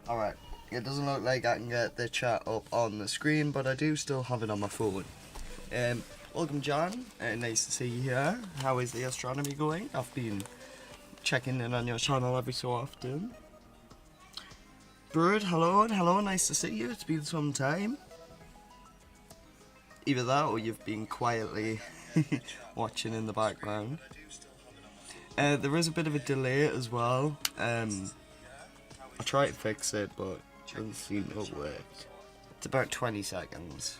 Alright, it doesn't look like I can get the chat up on the screen, but I do still have it on my phone. Welcome John, nice to see you here. How is the astronomy going? I've been checking in on your channel every so often. Bird, hello, and hello, nice to see you. It's been some time. Either that or you've been quietly watching in the background. There is a bit of a delay as well. I tried to fix it, but it doesn't seem to have worked. It's about 20 seconds.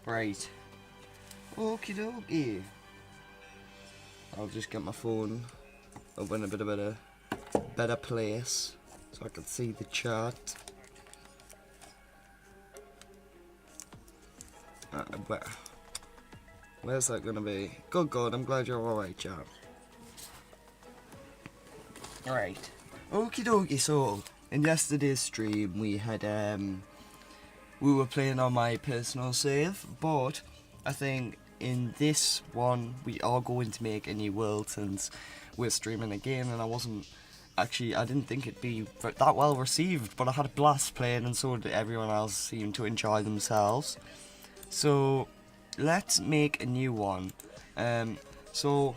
Right. Okie dokie. I'll just get my phone up in a bit of a better place so I can see the chat. Where's that gonna be? Good God, I'm glad you're alright, John. Right. Okie dokie, so in yesterday's stream we had we were playing on my personal save, but I think in this one we are going to make a new world since we're streaming again, and I didn't think it'd be that well received, but I had a blast playing and so did everyone else seem to enjoy themselves. So let's make a new one. So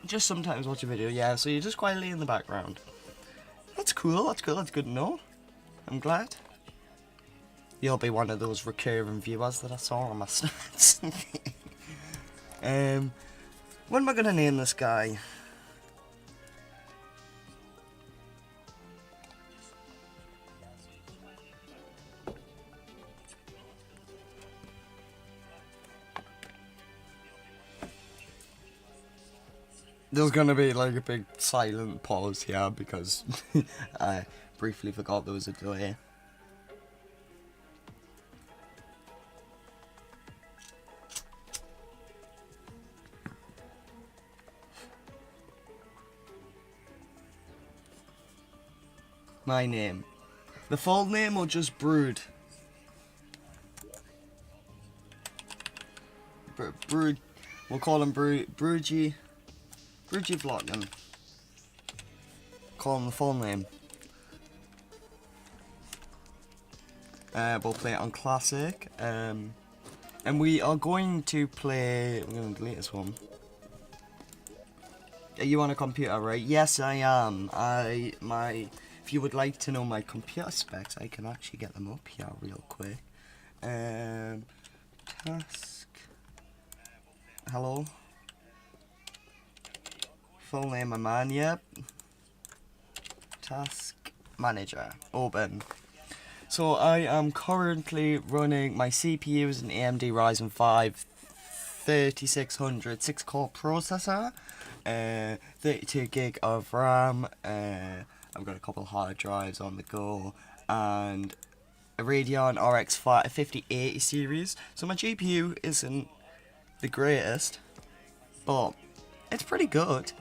just sometimes watch a video, yeah, so you're just quietly in the background. That's cool, that's good to know. I'm glad. You'll be one of those recurring viewers that I saw on my stats. What am I gonna name this guy? There's gonna be like a big silent pause here because I briefly forgot there was a delay. My name. The full name or just Brood? Brood. We'll call him Broodgy Vlogman. Call him the full name. We'll play it on Classic. And we are going to play... I'm going to delete this one. Are you on a computer, right? Yes, I am. If you would like to know my computer specs, I can actually get them up here real quick. Task. Hello. Full name of man, yep. Task manager. Open. So I am currently running, my CPU is an AMD Ryzen 5 3600 6-core processor. 32 gig of RAM. I've got a couple hard drives on the go, and a Radeon RX 5080 series. So my GPU isn't the greatest, but it's pretty good.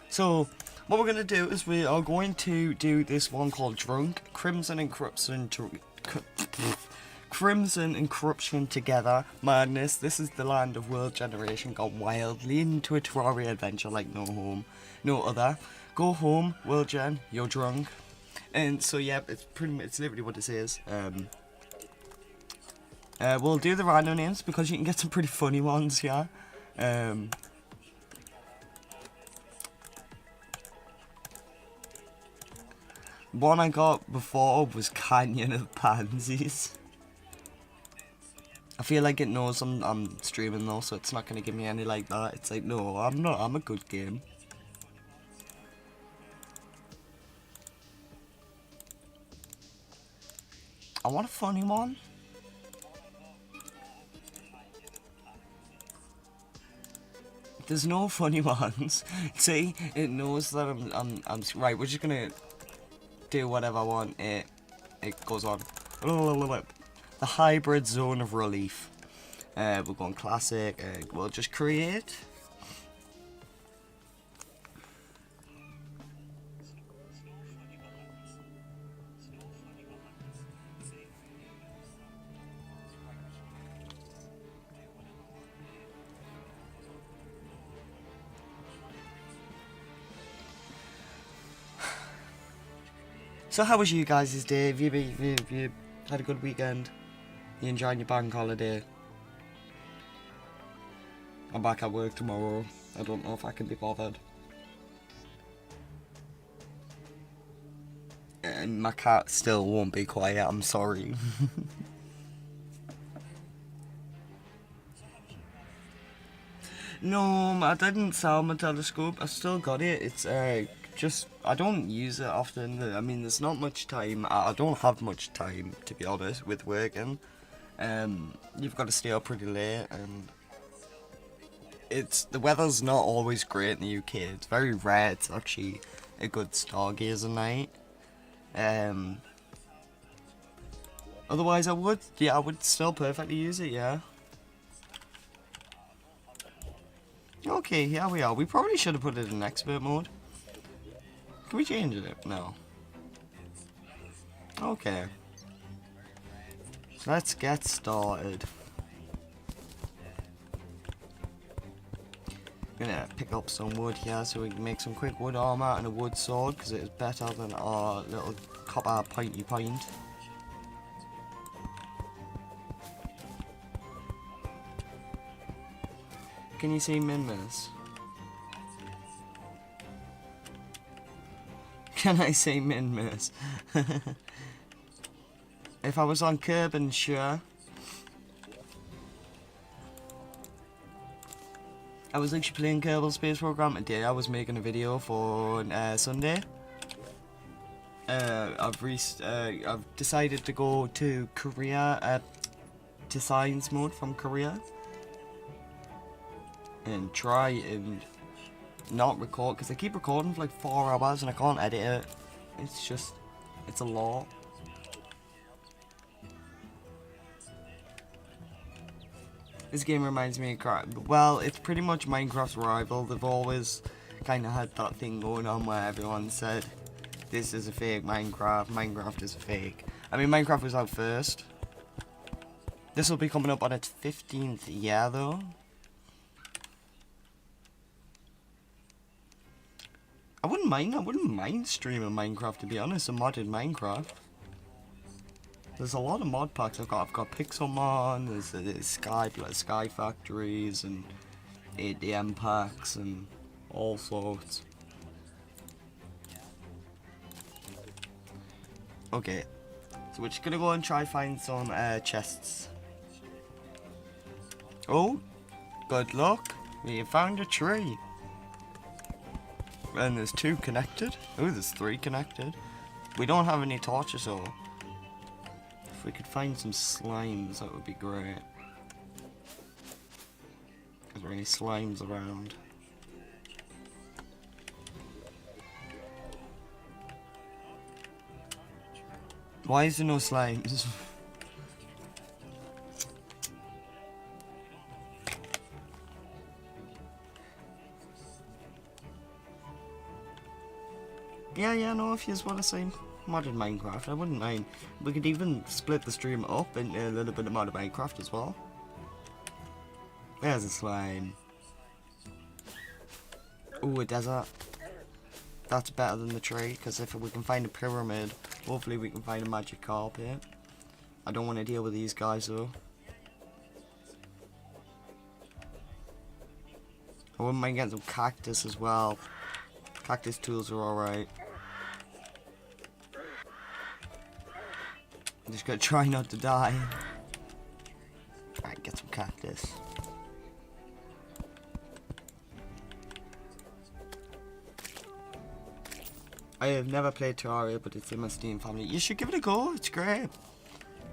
So what we're going to do is we are going to do this one called Drunk, Crimson and Corruption Together Madness. This is the land of world generation gone wild, leading to a Terraria adventure like no other. Go home, world gen, you're drunk. And so yeah, it's literally what it is. We'll do the random names because you can get some pretty funny ones here. One I got before was Canyon of Pansies. I feel like it knows I'm streaming though, so it's not gonna give me any like that. It's like, no, I'm not. I'm a good game. I want a funny one. There's no funny ones. See, it knows that I'm right. We're just gonna do whatever I want. It goes on. The hybrid zone of relief. We're going classic. We'll just create. So how was you guys' day? Have you had a good weekend? You enjoying your bank holiday? I'm back at work tomorrow. I don't know if I can be bothered. And my cat still won't be quiet, I'm sorry. No, I didn't sell my telescope. I still got it. It's just, I don't use it often. I mean, there's not much time. I don't have much time, to be honest, with working. You've got to stay up pretty late, and the weather's not always great in the UK. It's very rare. It's actually a good stargazer night. Otherwise, I would still perfectly use it. Yeah. Okay, here we are. We probably should have put it in expert mode. Can we change it? No. Okay. So let's get started. I'm gonna pick up some wood here so we can make some quick wood armor and a wood sword, because it is better than our little copper pointy point. Can you see Minmus? Can I say Minmus? If I was on Kerbin, sure. I was actually playing Kerbal Space Program today. I was making a video for Sunday. I've decided to go to Korea, to science mode from Korea, and try and not record, because I keep recording for like 4 hours and I can't edit it. It's a lot. This game reminds me of well, it's pretty much Minecraft's rival. They've always kind of had that thing going on where everyone said, this is a fake Minecraft, Minecraft is a fake. I mean, Minecraft was out first. This will be coming up on its 15th year though. I wouldn't mind streaming Minecraft, to be honest, a modded Minecraft. There's a lot of mod packs I've got Pixelmon, there's Sky Factories, and ADM packs, and all sorts. Okay, so we're just gonna go and try find some chests. Oh, good luck, we found a tree. And there's 2 connected. Oh, there's 3 connected. We don't have any torches though. If we could find some slimes, that would be great. Is there any slimes around? Why is there no slimes? Yeah, no, if you just want to say modded Minecraft, I wouldn't mind. We could even split the stream up into a little bit of modded Minecraft as well. There's a slime. Ooh, a desert. That's better than the tree, because if we can find a pyramid, hopefully we can find a magic carpet. I don't want to deal with these guys though. I wouldn't mind getting some cactus as well. Cactus tools are alright. I'm just gonna try not to die. Alright, get some cactus. I have never played Terraria, but it's in my Steam family. You should give it a go, it's great.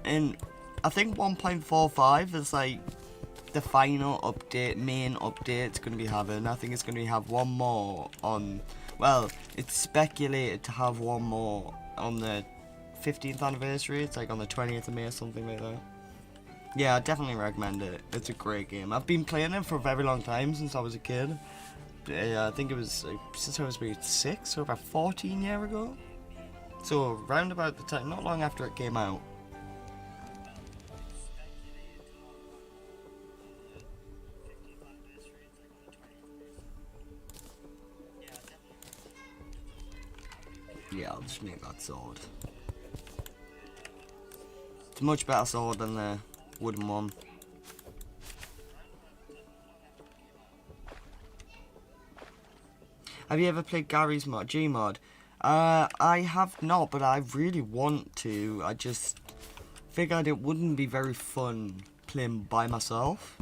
And I think 1.45 is like the final update, main update it's going to be having. I think it's going to have one more on, well, it's speculated to have one more on the 15th anniversary. It's like on the 20th of May or something like that. Yeah, I definitely recommend it. It's a great game. I've been playing it for a very long time, since I was a kid. I think it was since I was about 6, so about 14 years ago. So round about the time, not long after it came out. Yeah, I'll just make that sword. It's a much better sword than the wooden one. Have you ever played Gary's mod, Gmod? I have not, but I really want to. I just figured it wouldn't be very fun playing by myself.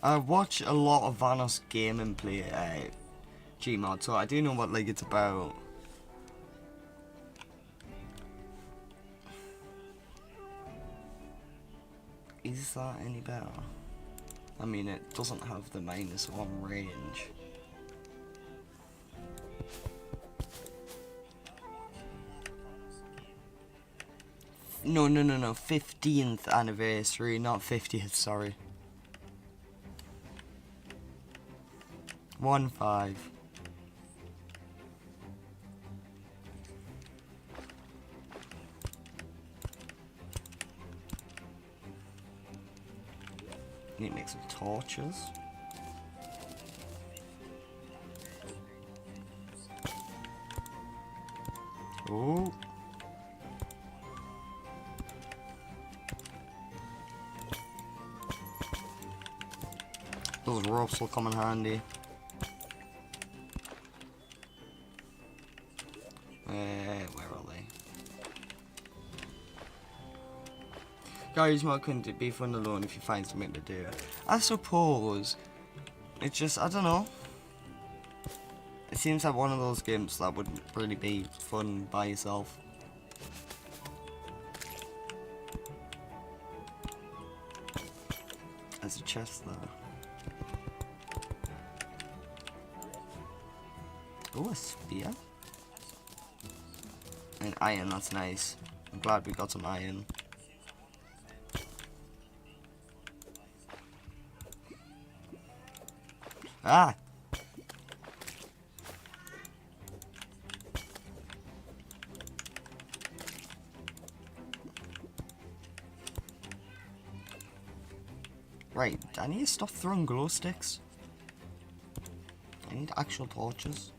I watch a lot of Vanos gaming play Gmod, so I do know what like it's about. Is that any better? I mean, it doesn't have the -1 range. No, 15th anniversary, not 50th, sorry. 1-5. Need to make some torches. Oh. Those ropes will come in handy. Where are they? Gary's mod couldn't be fun alone if you find something to do. I suppose. It's just, I don't know. It seems like one of those games that wouldn't really be fun by yourself. There's a chest there. Oh, a spear. And iron, that's nice. I'm glad we got some iron. Ah! Right, I need to stop throwing glow sticks. I need actual torches.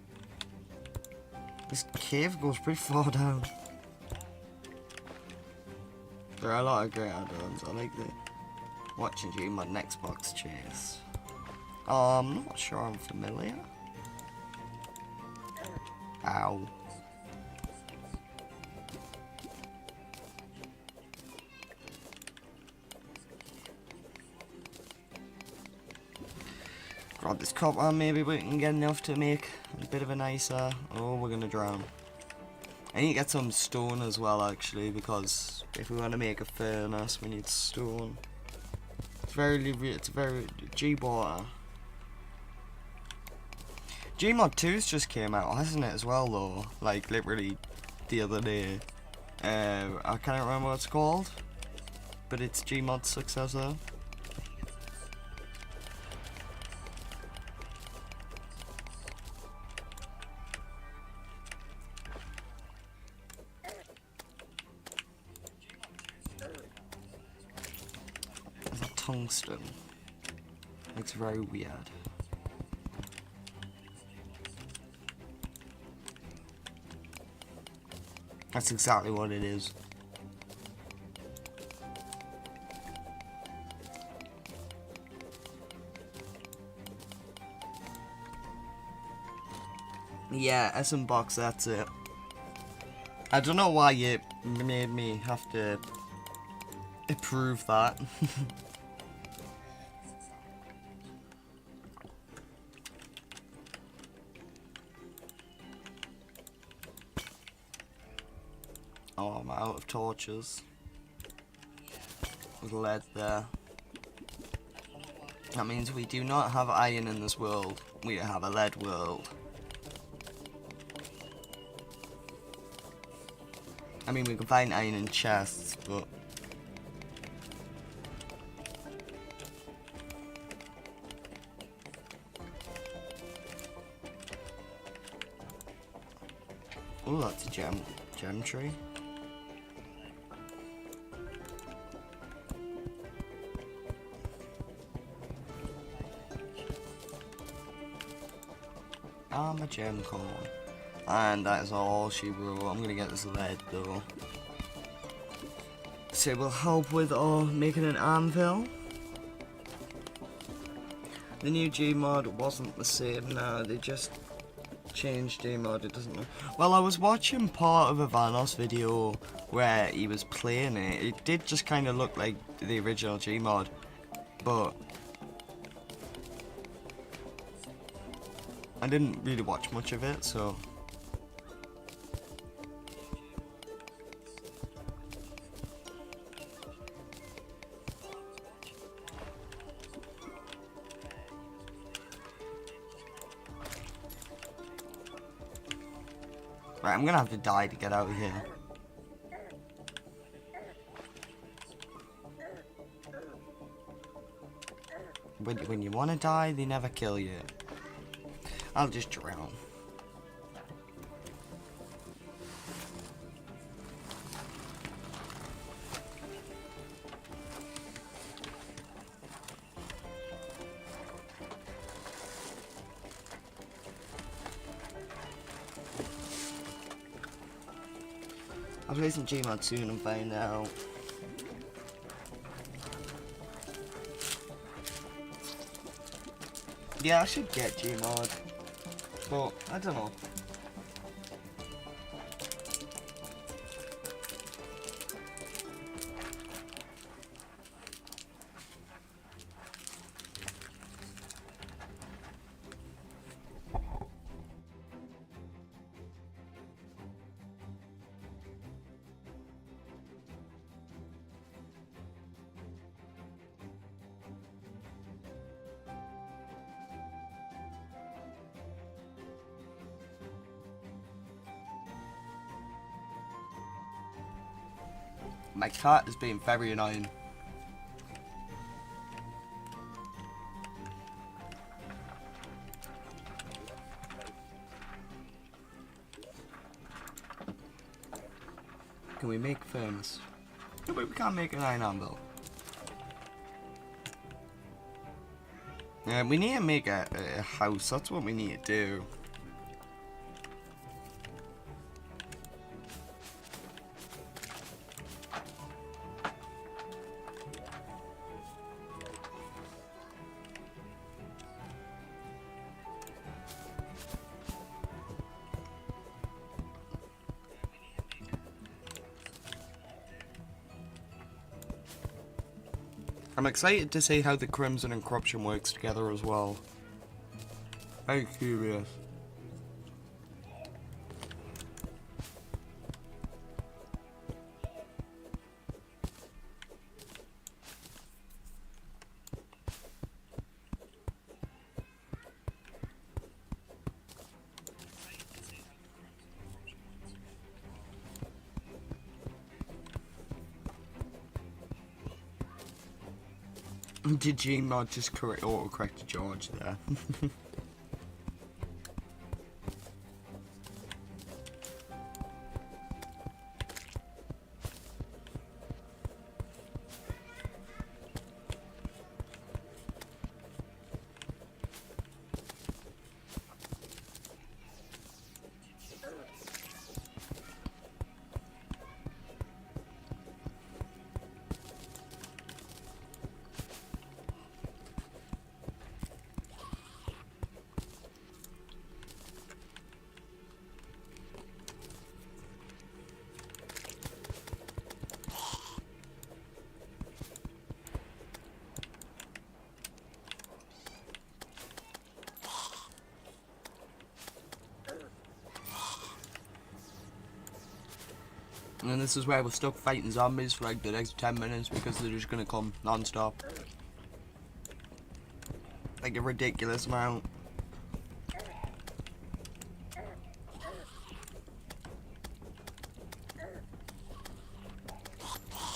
This cave goes pretty far down. There are a lot of great add-ons. I like the watching you my next box chase. I'm not sure I'm familiar. Ow. Grab this copper, maybe we can get enough to make a bit of a nicer. Oh, we're gonna drown. I need to get some stone as well, actually, because if we want to make a furnace, we need stone. It's very G-water. Gmod 2's just came out, hasn't it, as well, though? Like, literally, the other day. I can't remember what it's called, but it's Gmod's successor. There's a tungsten. Looks very weird. That's exactly what it is. Yeah, SM box, that's it. I don't know why it made me have to approve that. Oh, I'm out of torches. With lead there. That means we do not have iron in this world. We have a lead world. I mean, we can find iron in chests, but... Oh, that's a gem tree. A gem corn. And that is all she will. I'm gonna get this lead though. So it will help with making an anvil. The new Gmod wasn't the same now, they just changed Gmod, it doesn't know. Well, I was watching part of a Vanos video where he was playing it. It did just kind of look like the original Gmod, but I didn't really watch much of it, so. Right, I'm gonna have to die to get out of here. When you want to die, they never kill you. I'll just drown. I'll play some Gmod soon and find out. Yeah, I should get Gmod, but I don't know. My cat is being very annoying. Can we make furnace? No, but we can't make an iron anvil. Yeah, we need to make a house. That's what we need to do. I'm excited to see how the Crimson and Corruption works together as well. Very curious. Did Gmod just auto-correct George there? And then this is where we're stuck fighting zombies for like the next 10 minutes because they're just gonna come non-stop. Like a ridiculous amount.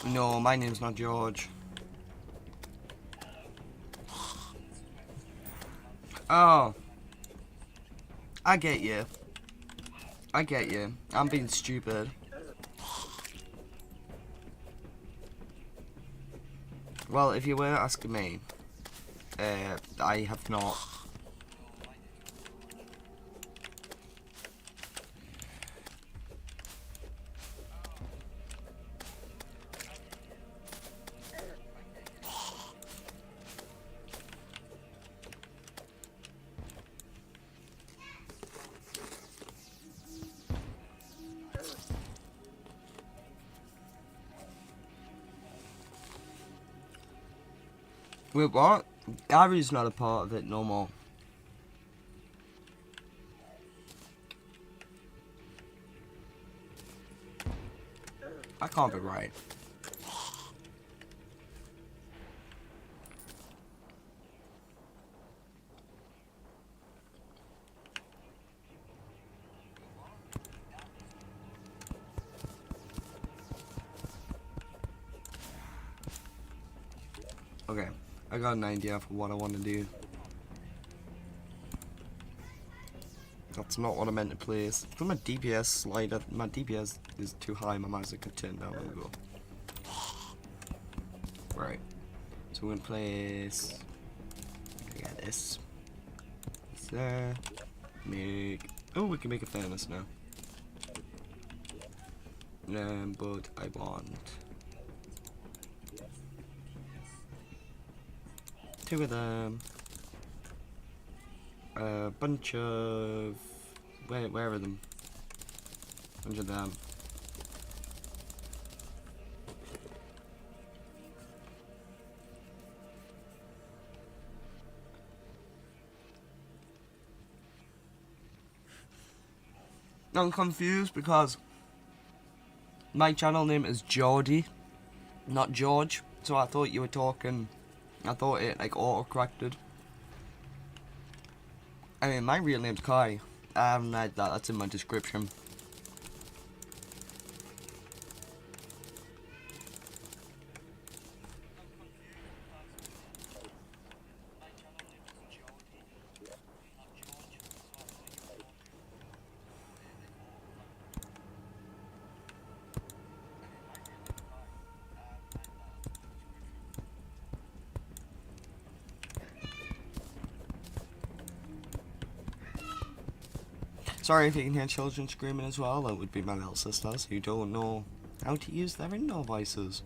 No, my name's not George. Oh. I get you. I get you. I'm being stupid. Well, if you were asking me, I have not. Wait, what? Gary's not a part of it no more. I can't be right. Okay, I got an idea for what I want to do. That's not what I meant to place. For my DPS slider, my DPS is too high, my mouse could turn down and go. Right. So we're gonna place. I got this. It's there. Make. Oh, we can make a furnace now. But I want 2 of them. A bunch of. Where are them? Bunch of them. I'm confused because my channel name is Geordie, not George. So I thought you were talking. I thought it like auto-corrected. I mean, my real name's Kai. I haven't had that. That's in my description. Sorry if you can hear children screaming as well. That would be my little sisters who don't know how to use their indoor voices.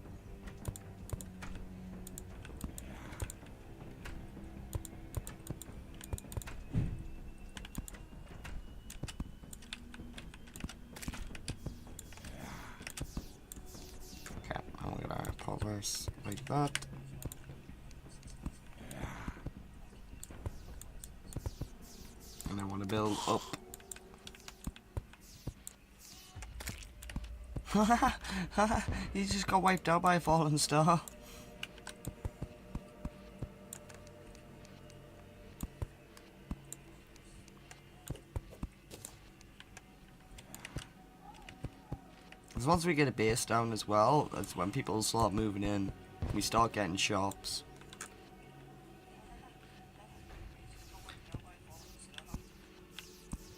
Okay, I'm gonna put this like that. And I want to build up. He just got wiped out by a falling star. Because once we get a base down as well, that's when people start moving in. We start getting shops.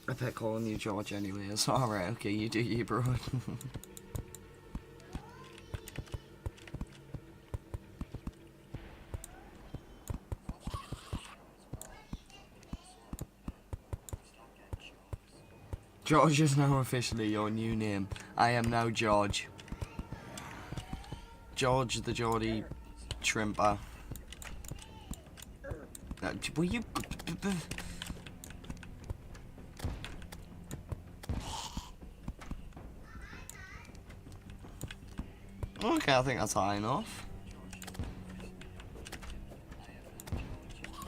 I bet calling you George anyways. Alright, okay, you do you, bro. George is now officially your new name. I am now George. George the Geordie Shrimper. Will you... Okay, I think that's high enough.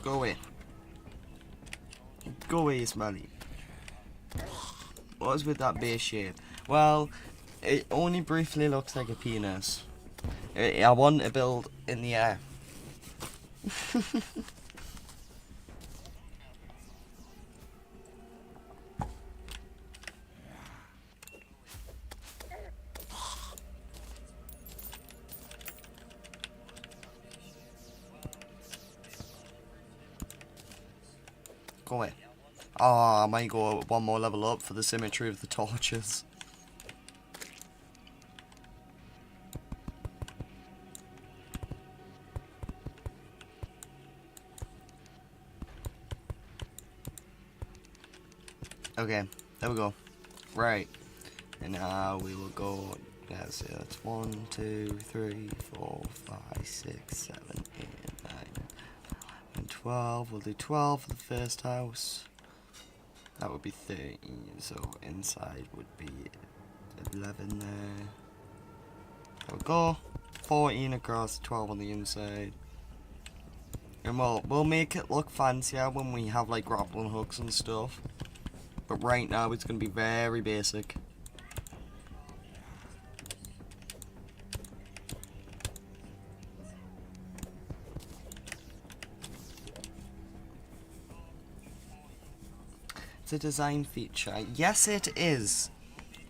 Go away. Go away, Smelly. What is with that base shape? Well, it only briefly looks like a penis. I want to build in the air. Go away. Oh, I might go one more level up for the symmetry of the torches. Okay, there we go. Right. And now we will go. That's it. It's 1, 2, 3, 4, 5, 6, 7, 8, 9, and 12. We'll do 12 for the first house. That would be 13. So inside would be 11 there. There we go. 14 across, 12 on the inside. And we'll make it look fancier when we have like grappling hooks and stuff. But right now it's going to be very basic. It's a design feature. Yes, it is.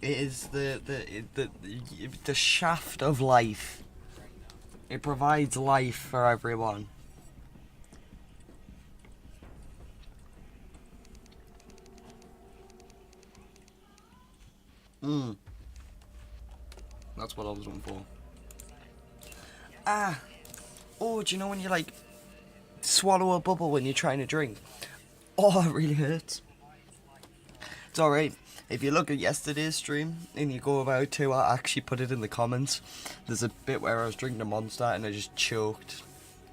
It is the shaft of life. It provides life for everyone. That's what I was looking for. Oh, do you know when you like swallow a bubble when you're trying to drink? Oh, it really hurts. It's alright. If you look at yesterday's stream and you go about to, I actually put it in the comments. There's a bit where I was drinking a Monster and I just choked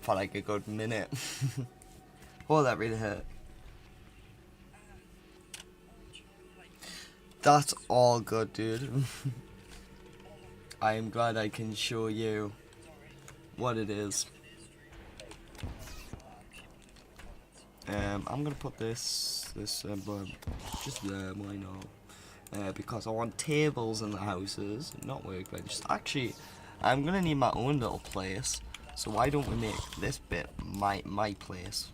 for like a good minute. Oh, that really hurt. That's all good, dude. I am glad I can show you what it is. I'm gonna put this just there, why not? Because I want tables in the houses, not workbenches. Actually, I'm gonna need my own little place. So why don't we make this bit my place?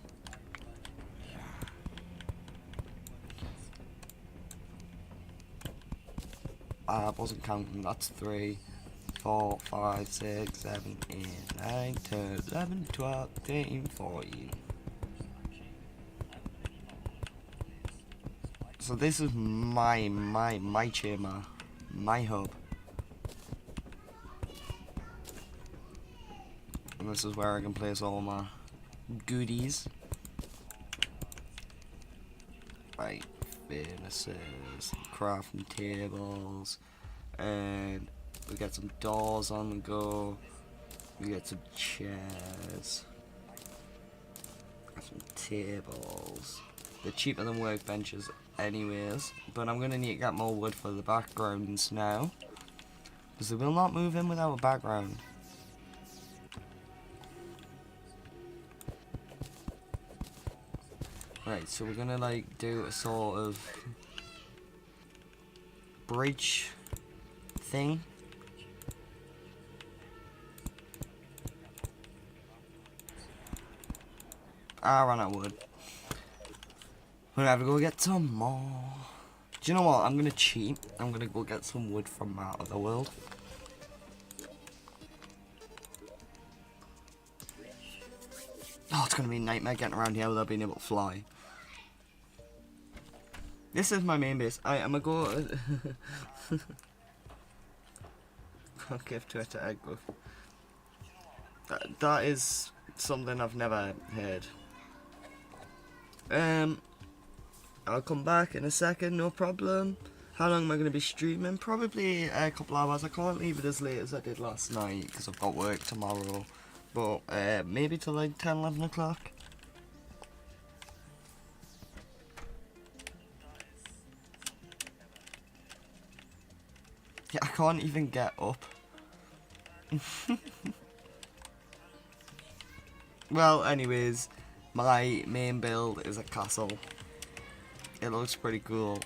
I wasn't counting. That's 3, 4, 5, 6, 7, 8, 9, 10, 11, 12, 13, 14. So this is my chamber, my hub. And this is where I can place all my goodies. Right, furnaces, crafting tables, and we get some doors on the go. We get some chairs, some tables. They're cheaper than workbenches anyways, but I'm gonna need to get more wood for the backgrounds now, because they will not move in without a background. Right, so we're gonna like do a sort of bridge thing. I ran out of wood. We're gonna have to go get some more. Do you know what? I'm gonna cheat. I'm gonna go get some wood from out of the world. Oh, it's gonna be a nightmare getting around here without being able to fly. This is my main base. I'm gonna go. Can't give Twitter egg buff. That is something I've never heard. I'll come back in a second, no problem. How long am I going to be streaming? Probably a couple hours. I can't leave it as late as I did last night because I've got work tomorrow. But maybe till like 10, 11 o'clock. Yeah, I can't even get up. Well, anyways, my main build is a castle. It looks pretty cool.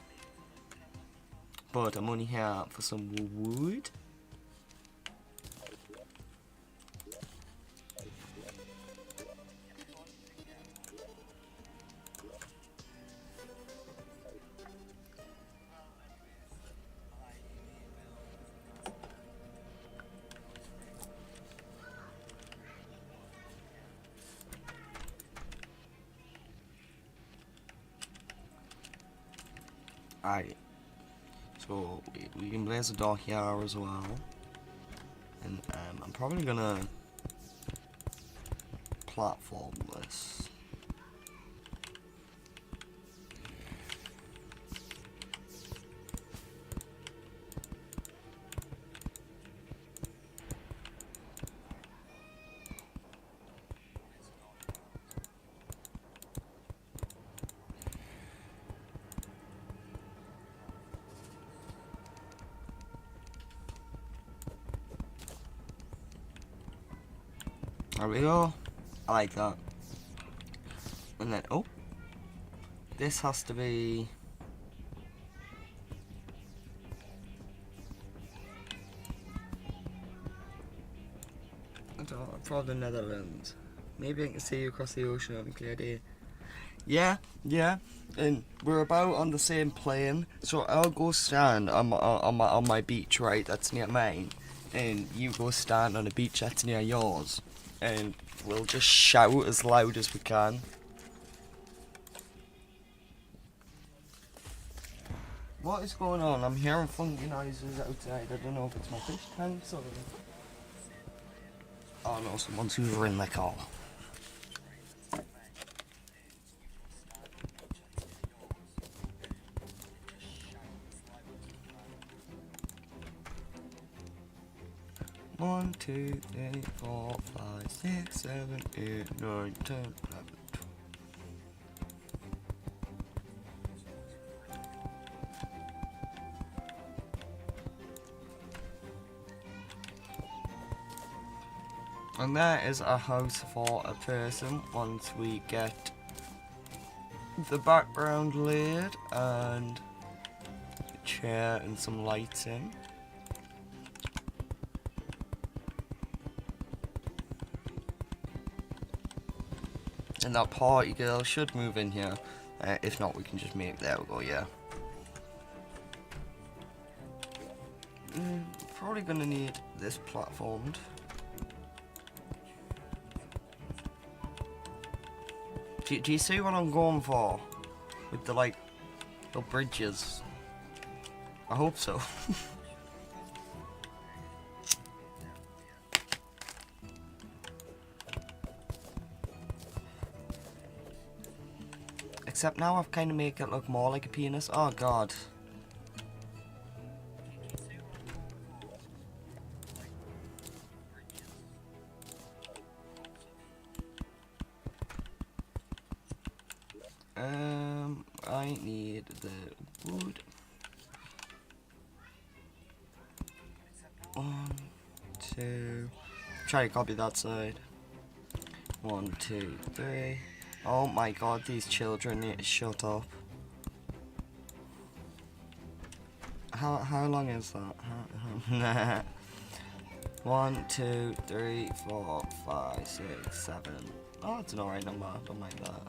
But I'm only here for some wood. Right. So we can place a dock here as well. And I'm probably gonna platform this. There we go. I like that. And then, oh, this has to be. I don't know, probably the Netherlands. Maybe I can see you across the ocean on a clear day. Yeah, yeah. And we're about on the same plane, so I'll go stand on my beach, right? That's near mine, and you go stand on a beach that's near yours, and we'll just shout as loud as we can. What is going on? I'm hearing funky noises outside. I don't know if it's my fish tanks or. Oh no, someone's hoovering their car. One, 2, 3, 4, 5, 6, 7, 8, 9, 10, 11, 12. And that is a house for a person once we get the background laid and a chair and some lights in. And that party girl should move in here. If not, we can just make. There we go, yeah. Probably gonna need this platformed. Do you see what I'm going for? With the, like, the bridges? I hope so. Except now I've kind of make it look more like a penis. Oh god. I need the wood. 1, 2. Try to copy that side. 1, 2, 3. Oh my god, these children need to shut up. How long is that? 1, 2, 3, 4, 5, 6, 7. Oh, it's an alright number. I don't mind that.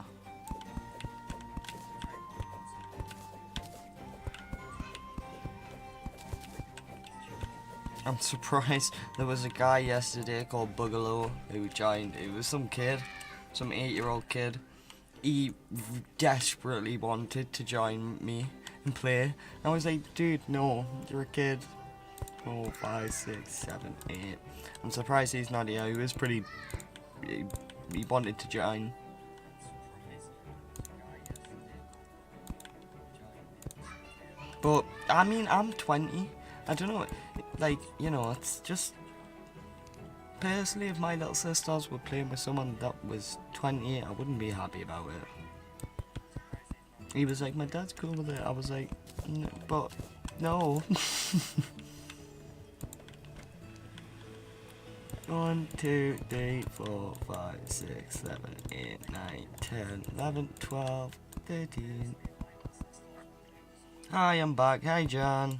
I'm surprised there was a guy yesterday called Boogaloo who joined. It was some kid, some 8-year-old kid. He desperately wanted to join me and play. I was like, dude, no, you're a kid. 4, 5, 6, 7, 8. I'm surprised he's not here. He was pretty. He wanted to join. But I mean, I'm 20. I don't know. Like, you know, it's just. Personally, if my little sisters were playing with someone that was 20, I wouldn't be happy about it. He was like, my dad's cool with it. I was like, but no. 1, 2, 3, 4, 5, 6, 7, 8, 9, 10, 11, 12, 13. Hi, I'm back. Hi, John.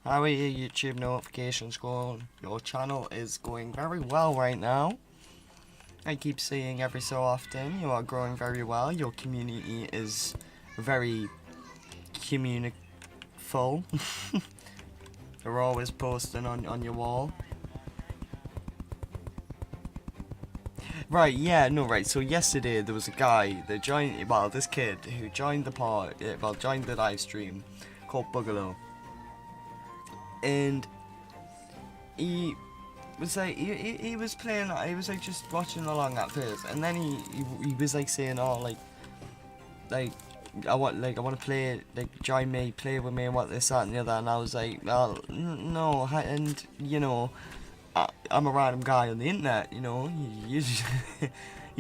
How are your YouTube notifications going? Your channel is going very well right now. I keep saying every so often, you are growing very well. Your community is very full. They're always posting on your wall. Right, yeah, no, right. So yesterday there was a guy that joined, well, this kid who joined the joined the live stream called Boogaloo, and he was like, he was playing, he was like just watching along at first, and then he was like saying, oh, like I want to play, like join me, play with me, and what this, that, and the other, and I was like, well, no, and you know. I'm a random guy on the internet, you know. You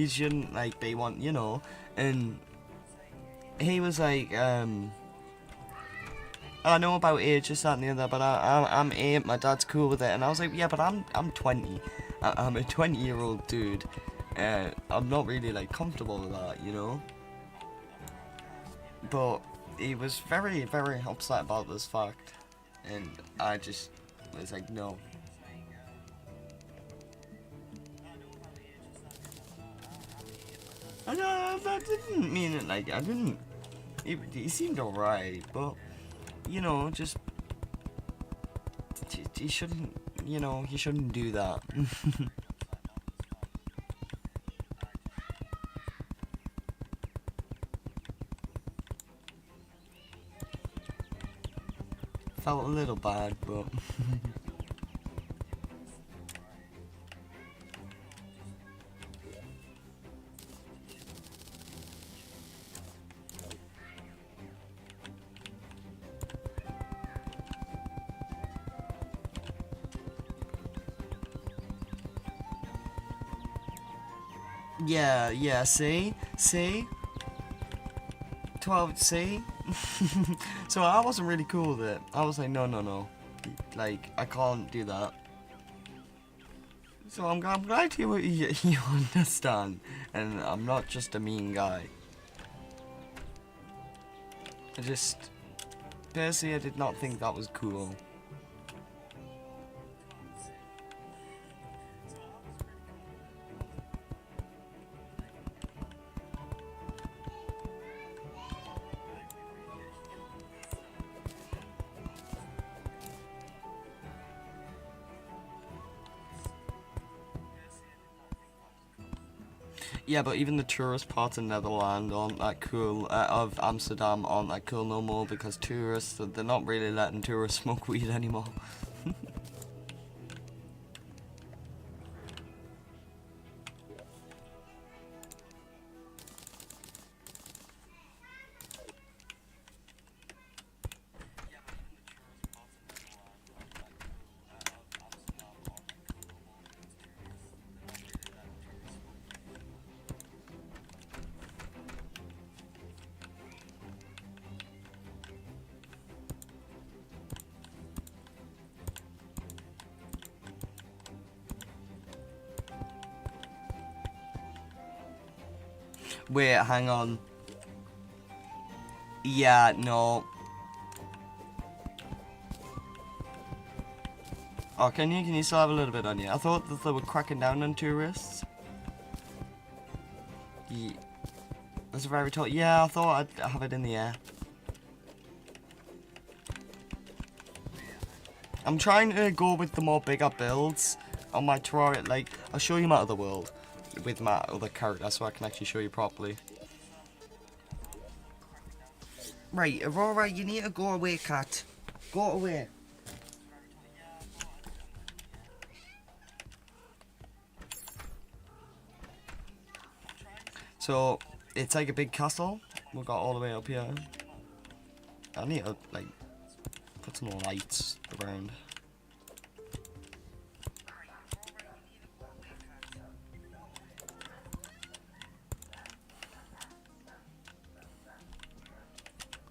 shouldn't like be one, you know. And he was like, I know about age, this, that, and the other, but I'm 8. My dad's cool with it, and I was like, yeah, but I'm 20. I'm a 20-year-old dude. I'm not really like comfortable with that, you know. But he was very, very upset about this fact, and I just was like, no. I didn't mean it like, I didn't. He seemed alright, but you know, just he shouldn't. You know, he shouldn't do that. Felt a little bad, but. Yeah, see? 12, see? So I wasn't really cool with it. I was like, no. Like, I can't do that. So I'm glad you understand. And I'm not just a mean guy. Personally, I did not think that was cool. Yeah, but even the tourist parts in Netherlands aren't that cool, of Amsterdam aren't that cool no more, because tourists, they're not really letting tourists smoke weed anymore. Wait, hang on. Yeah, no. Oh, can you still have a little bit on you? I thought that they were cracking down on tourists. Yeah. That's very tall. Yeah, I thought I'd have it in the air. I'm trying to go with the more bigger builds on my Terraria. Like, I'll show you my other world with my other character so I can actually show you properly. Right, Aurora, you need to go away, cat. Go away. So, it's like a big castle. We've got all the way up here. I need to, like, put some lights around.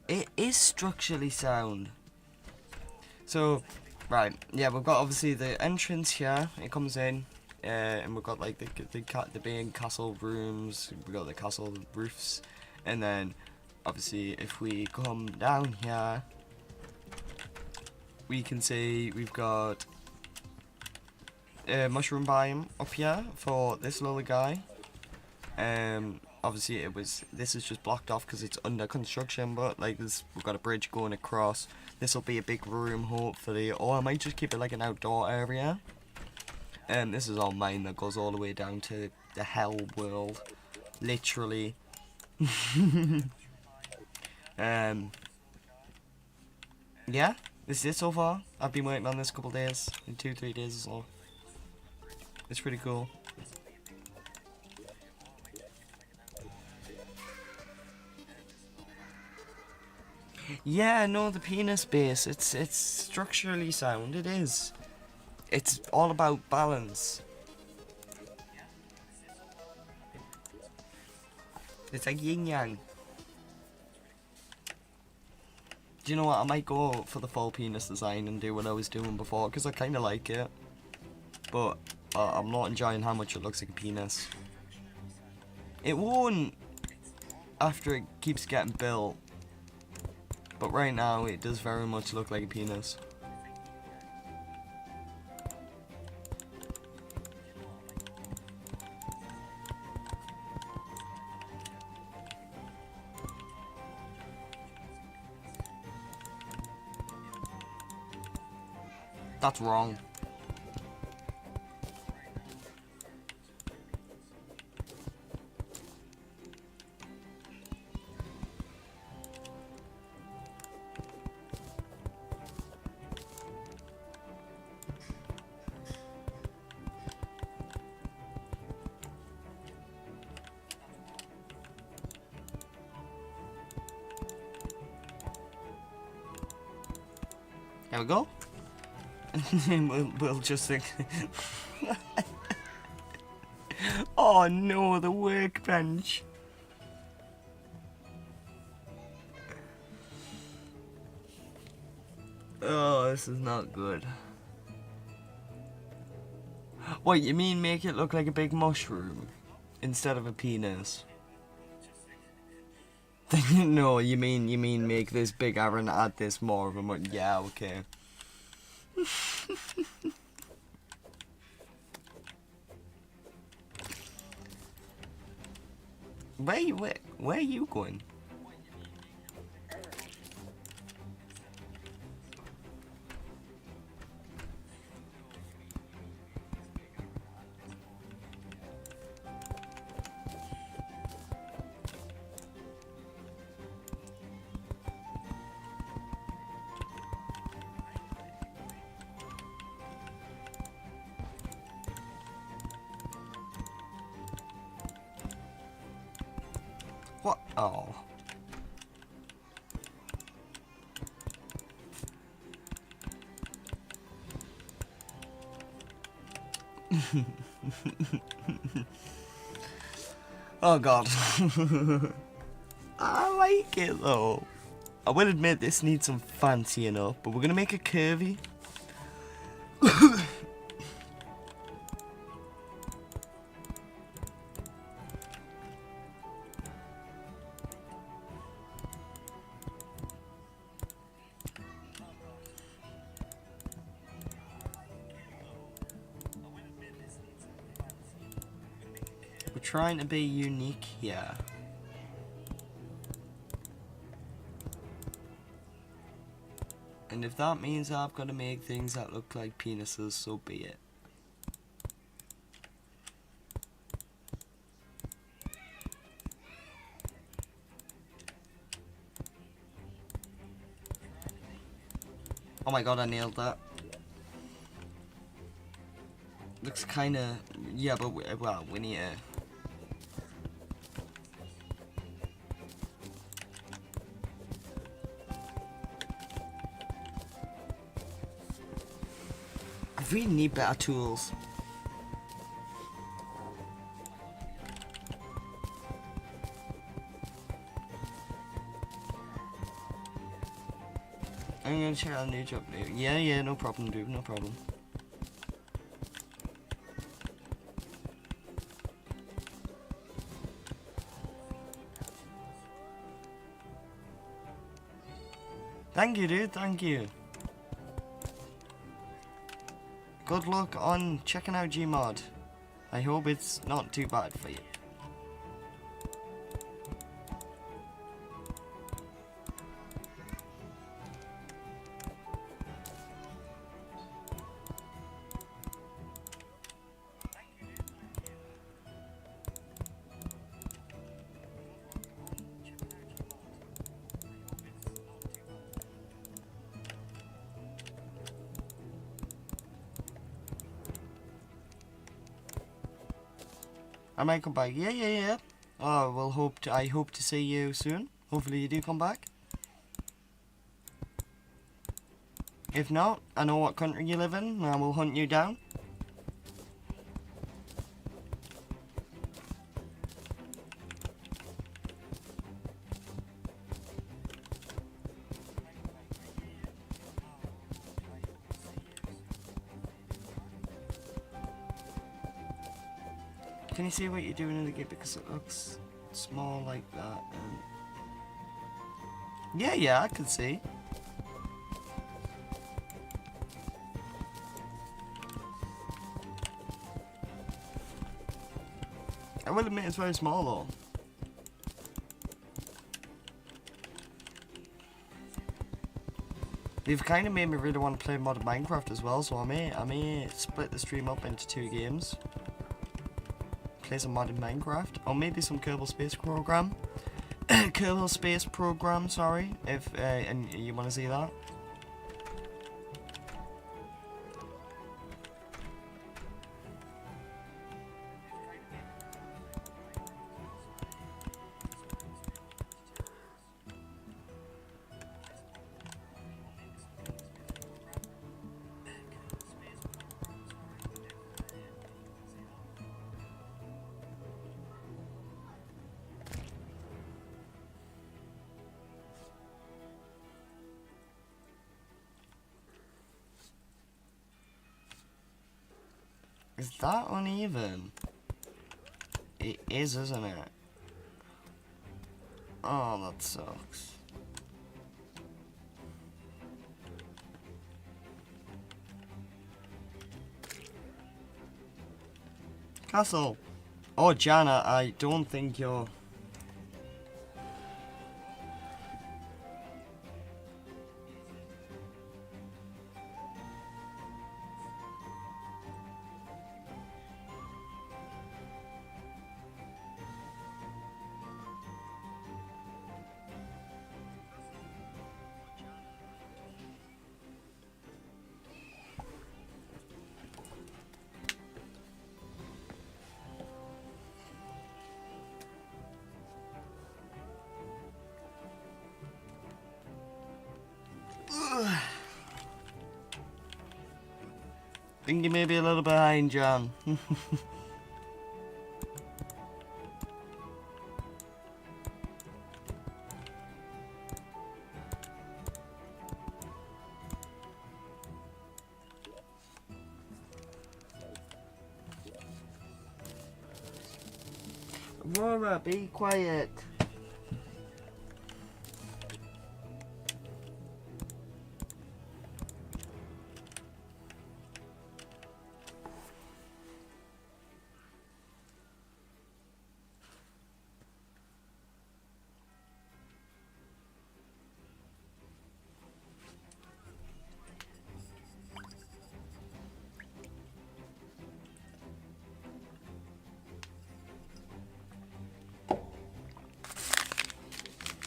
It is structurally sound. So, right, yeah, we've got obviously the entrance here. It comes in, and we've got like the big castle rooms. We've got the castle roofs, and then obviously if we come down here, we can see we've got a mushroom biome up here for this little guy. Obviously this is just blocked off because it's under construction, but like we've got a bridge going across. This will be a big room hopefully, or I might just keep it like an outdoor area. This is all mine that goes all the way down to the hell world. Literally. Yeah, this is it so far. I've been working on this a couple days, in 2-3 days or so. It's pretty cool. Yeah, no, the penis base, it's structurally sound, it is. It's all about balance. It's like yin yang. Do you know what, I might go for the full penis design and do what I was doing before, because I kind of like it. But I'm not enjoying how much it looks like a penis. It won't after it keeps getting built. But right now, it does very much look like a penis. That's wrong. There we go. we'll just think. Oh no, the workbench. Oh, this is not good. What, you mean make it look like a big mushroom instead of a penis? No, you mean make this bigger and add this more of a yeah, okay. Where are you going? What? Oh. Oh god. I like it though. I will admit this needs some fancying up, but we're gonna make it curvy. We're trying to be unique here. And if that means I've got to make things that look like penises, so be it. Oh my god, I nailed that. Looks kinda... yeah, but well, we need to... I really need better tools. I'm gonna check out a new job. Yeah, no problem, dude, no problem. Thank you, dude, thank you. Good luck on checking out Gmod. I hope it's not too bad for you. I might come back. Yeah. Oh, well, I hope to see you soon. Hopefully you do come back. If not, I know what country you live in, and I will hunt you down. Can you see what you're doing in the game? Because it looks small like that. Yeah, I can see. I will admit it's very small though. You've kind of made me really want to play modded Minecraft as well, so I may split the stream up into 2 games. Play some modded Minecraft, or maybe some Kerbal Space Program. Kerbal Space Program, sorry, if and you want to see that. Is that uneven? It is, isn't it? Oh, that sucks. Castle. Oh, Jana, I don't think you're... think you may be a little behind, John. Aurora, be quiet.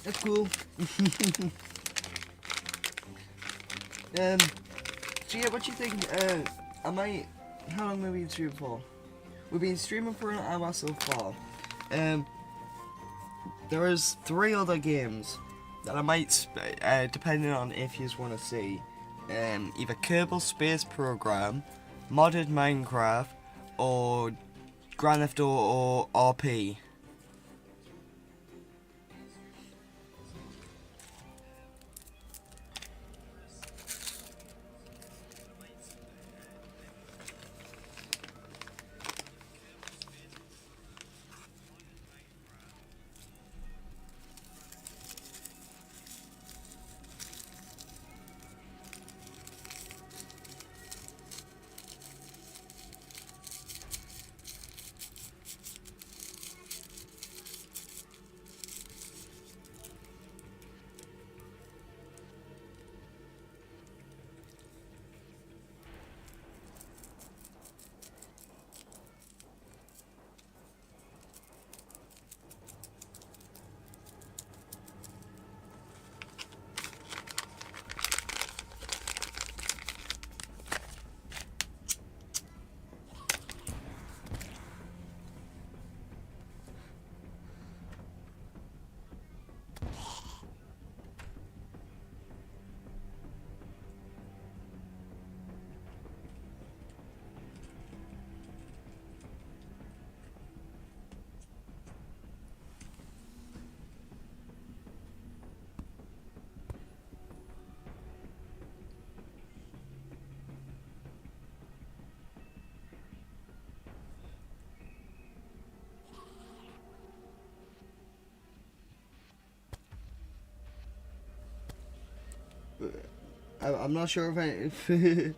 That's cool. So yeah, what do you think? How long have we been streaming for? We've been streaming for an hour so far. There is 3 other games that I might, depending on if you just want to see, either Kerbal Space Program, modded Minecraft, or Grand Theft Auto RP. I'm not sure if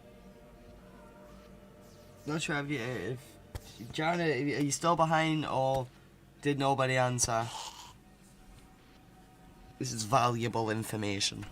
not sure if Janet, are you still behind or did nobody answer? This is valuable information.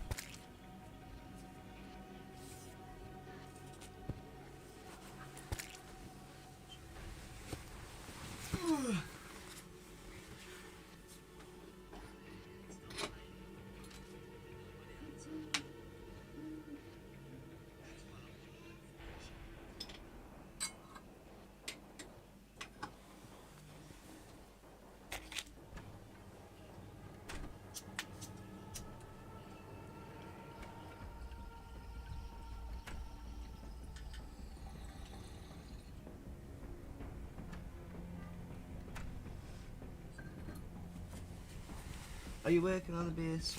Are you working on the base?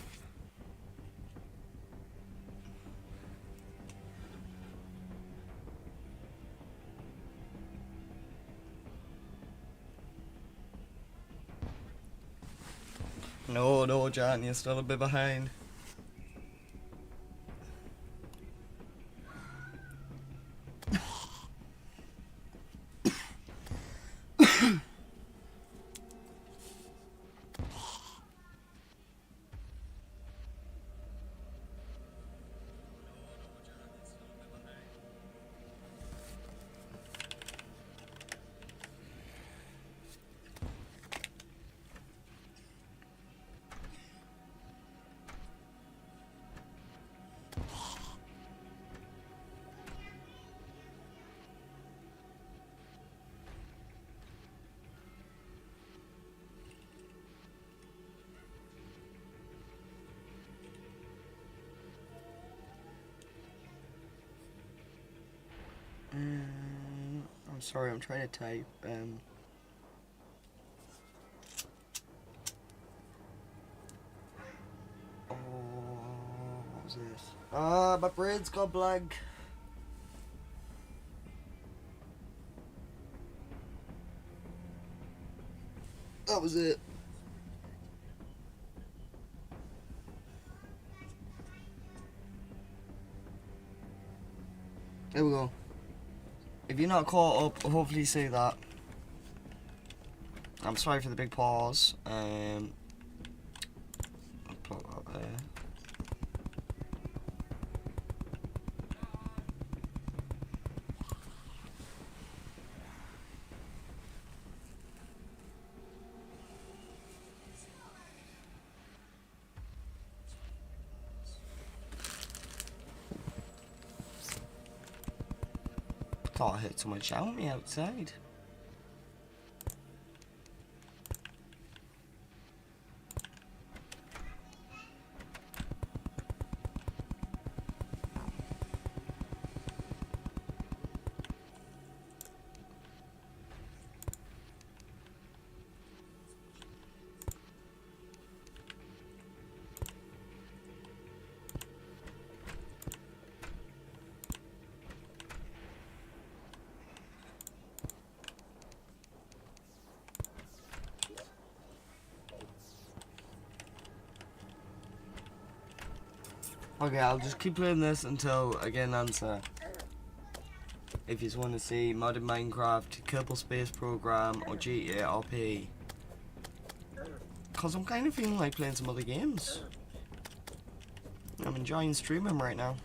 No, Jan, you're still a bit behind. I'm sorry, I'm trying to type. Oh, what was this? My brain's gone blank. That was it. There we go. If you're not caught up, hopefully you see that. I'm sorry for the big pause. I'll put that there. Thought I heard someone shout at me outside. Okay, I'll just keep playing this until I get an answer. If you just want to see modded Minecraft, Kerbal Space Program, or GTA RP. Cause I'm kind of feeling like playing some other games. I'm enjoying streaming right now.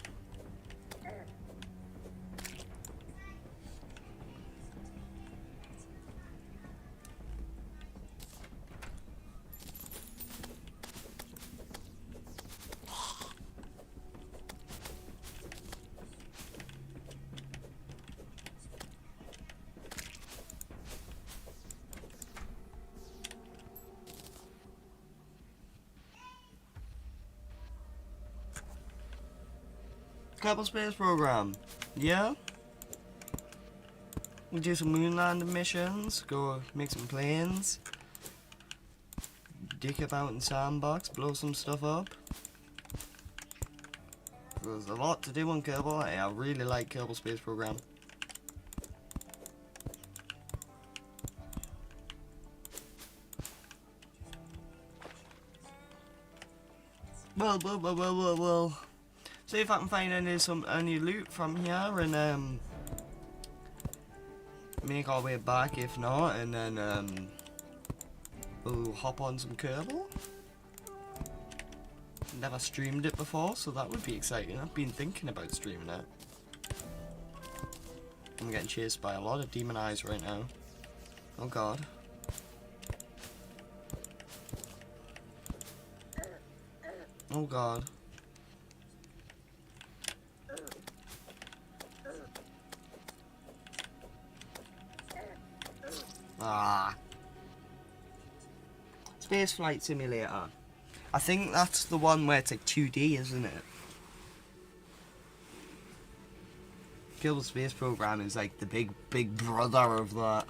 Kerbal Space Program, yeah? We do some moon landing missions, go make some planes, dick about in sandbox, blow some stuff up. There's a lot to do on Kerbal. I really like Kerbal Space Program. Well. See if I can find any loot from here and make our way back. If not, and then we'll hop on some Kerbal. Never streamed it before, so that would be exciting. I've been thinking about streaming it. I'm getting chased by a lot of demon eyes right now. Oh god. Oh god. Ah. Space Flight Simulator. I think that's the one where it's like 2D, isn't it? Kerbal Space Program is like the big brother of that.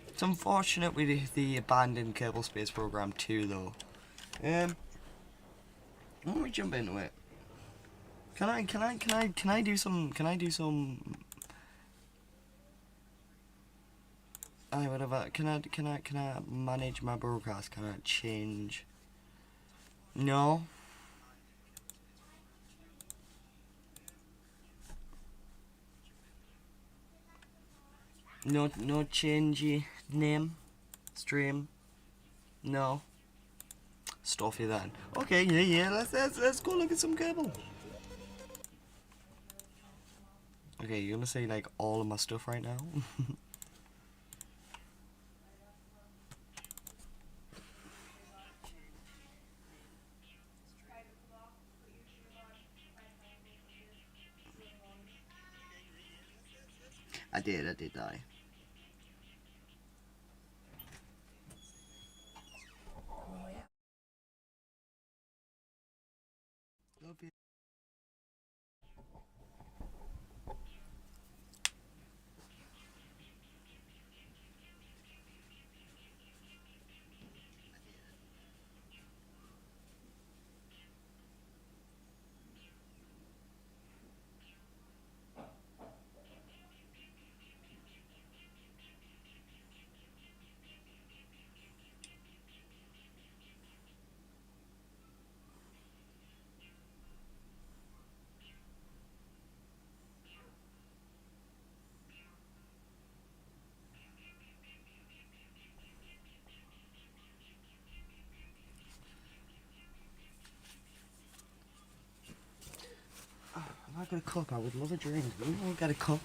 It's unfortunate with the abandoned Kerbal Space Program 2 though. Why don't we jump into it? Can I do some whatever. Can I manage my broadcast? Can I change? No. No changey name, stream. No. Stuffy then. Okay, yeah. Let's go look at some Kerbal. Okay, you're gonna say like all of my stuff right now. I did die. Love you. Have I got a cup? I would love a drink. I'll get a cup.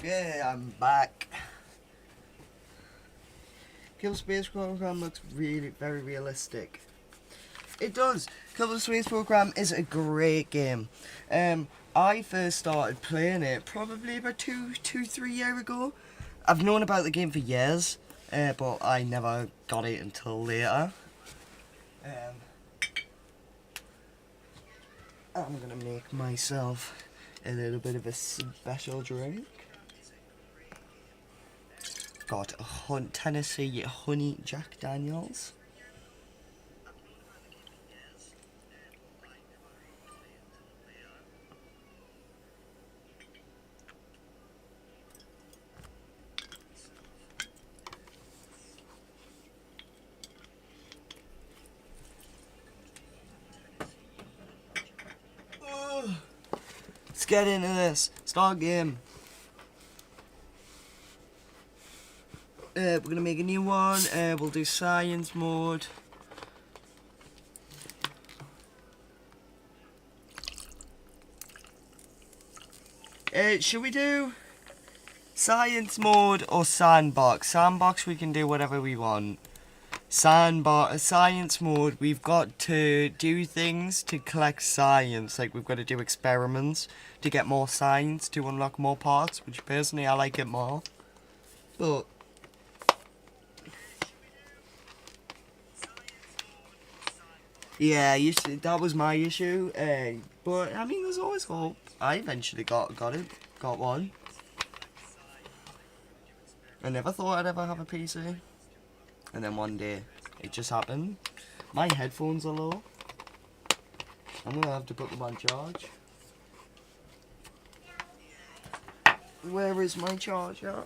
Okay, I'm back. Kill Space Program looks really very realistic. It does. Kill Space Program is a great game. I first started playing it probably about 3 years ago. I've known about the game for years, but I never got it until later. I'm gonna make myself a little bit of a special drink. Got a Tennessee Honey Jack Daniels. Let's get into this. Start game. We're gonna make a new one. We'll do science mode. Should we do science mode or sandbox? Sandbox, we can do whatever we want. Science mode, we've got to do things to collect science. Like, we've got to do experiments to get more science, to unlock more parts, which personally I like it more. But yeah, that was my issue. But I mean, there's always hope. I eventually got one. I never thought I'd ever have a PC, and then one day it just happened. My headphones are low. I'm gonna have to put them on charge. Where is my charger?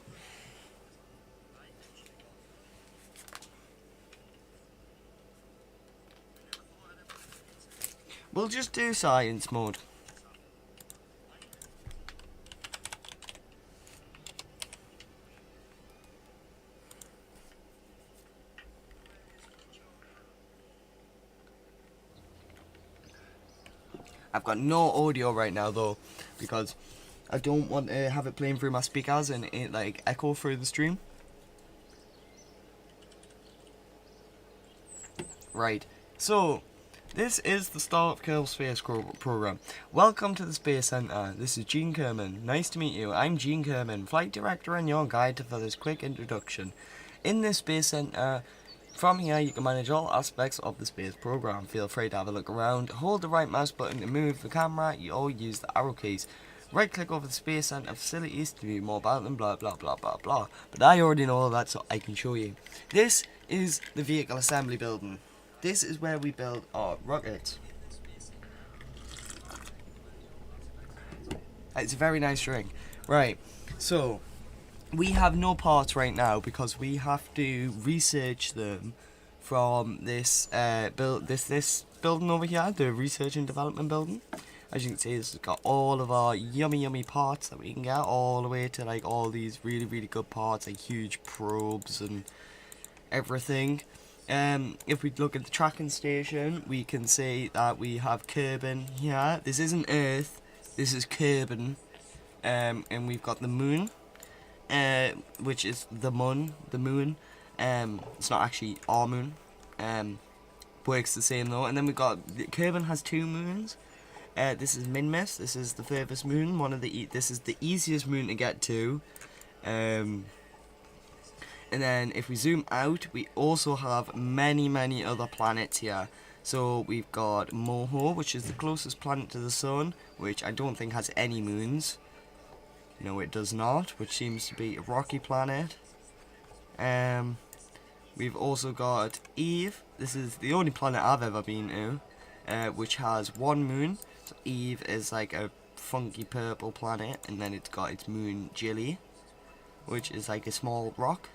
We'll just do science mode. I've got no audio right now though, because I don't want to have it playing through my speakers and it like echo through the stream. Right, so this is the start of Kerbal Space Program. Welcome to the Space Center. This is Gene Kerman. Nice to meet you. I'm Gene Kerman, Flight Director and your guide for this quick introduction. In this Space Center, from here you can manage all aspects of the space program. Feel free to have a look around, hold the right mouse button to move the camera, or use the arrow keys. Right click over the Space Center facilities to view more about them, blah blah blah blah blah. But I already know all that, so I can show you. This is the vehicle assembly building. This is where we build our rockets. It's a very nice ring. Right, so we have no parts right now because we have to research them from this this building over here, the research and development building. As you can see, this has got all of our yummy parts that we can get, all the way to like all these really good parts, like huge probes and everything. If we look at the tracking station, we can see that we have Kerbin here. This isn't Earth, this is Kerbin. And we've got the moon, which is the moon. It's not actually our moon. Works the same though. And then we've got Kerbin has 2 moons. This is Minmus. This is the furthest moon. This is the easiest moon to get to. And then if we zoom out, we also have many other planets here. So we've got Moho, which is the closest planet to the sun, which I don't think has any moons. No, it does not, which seems to be a rocky planet. We've also got Eve. This is the only planet I've ever been to, which has 1 moon. So Eve is like a funky purple planet, and then it's got its moon Jilly, which is like a small rock.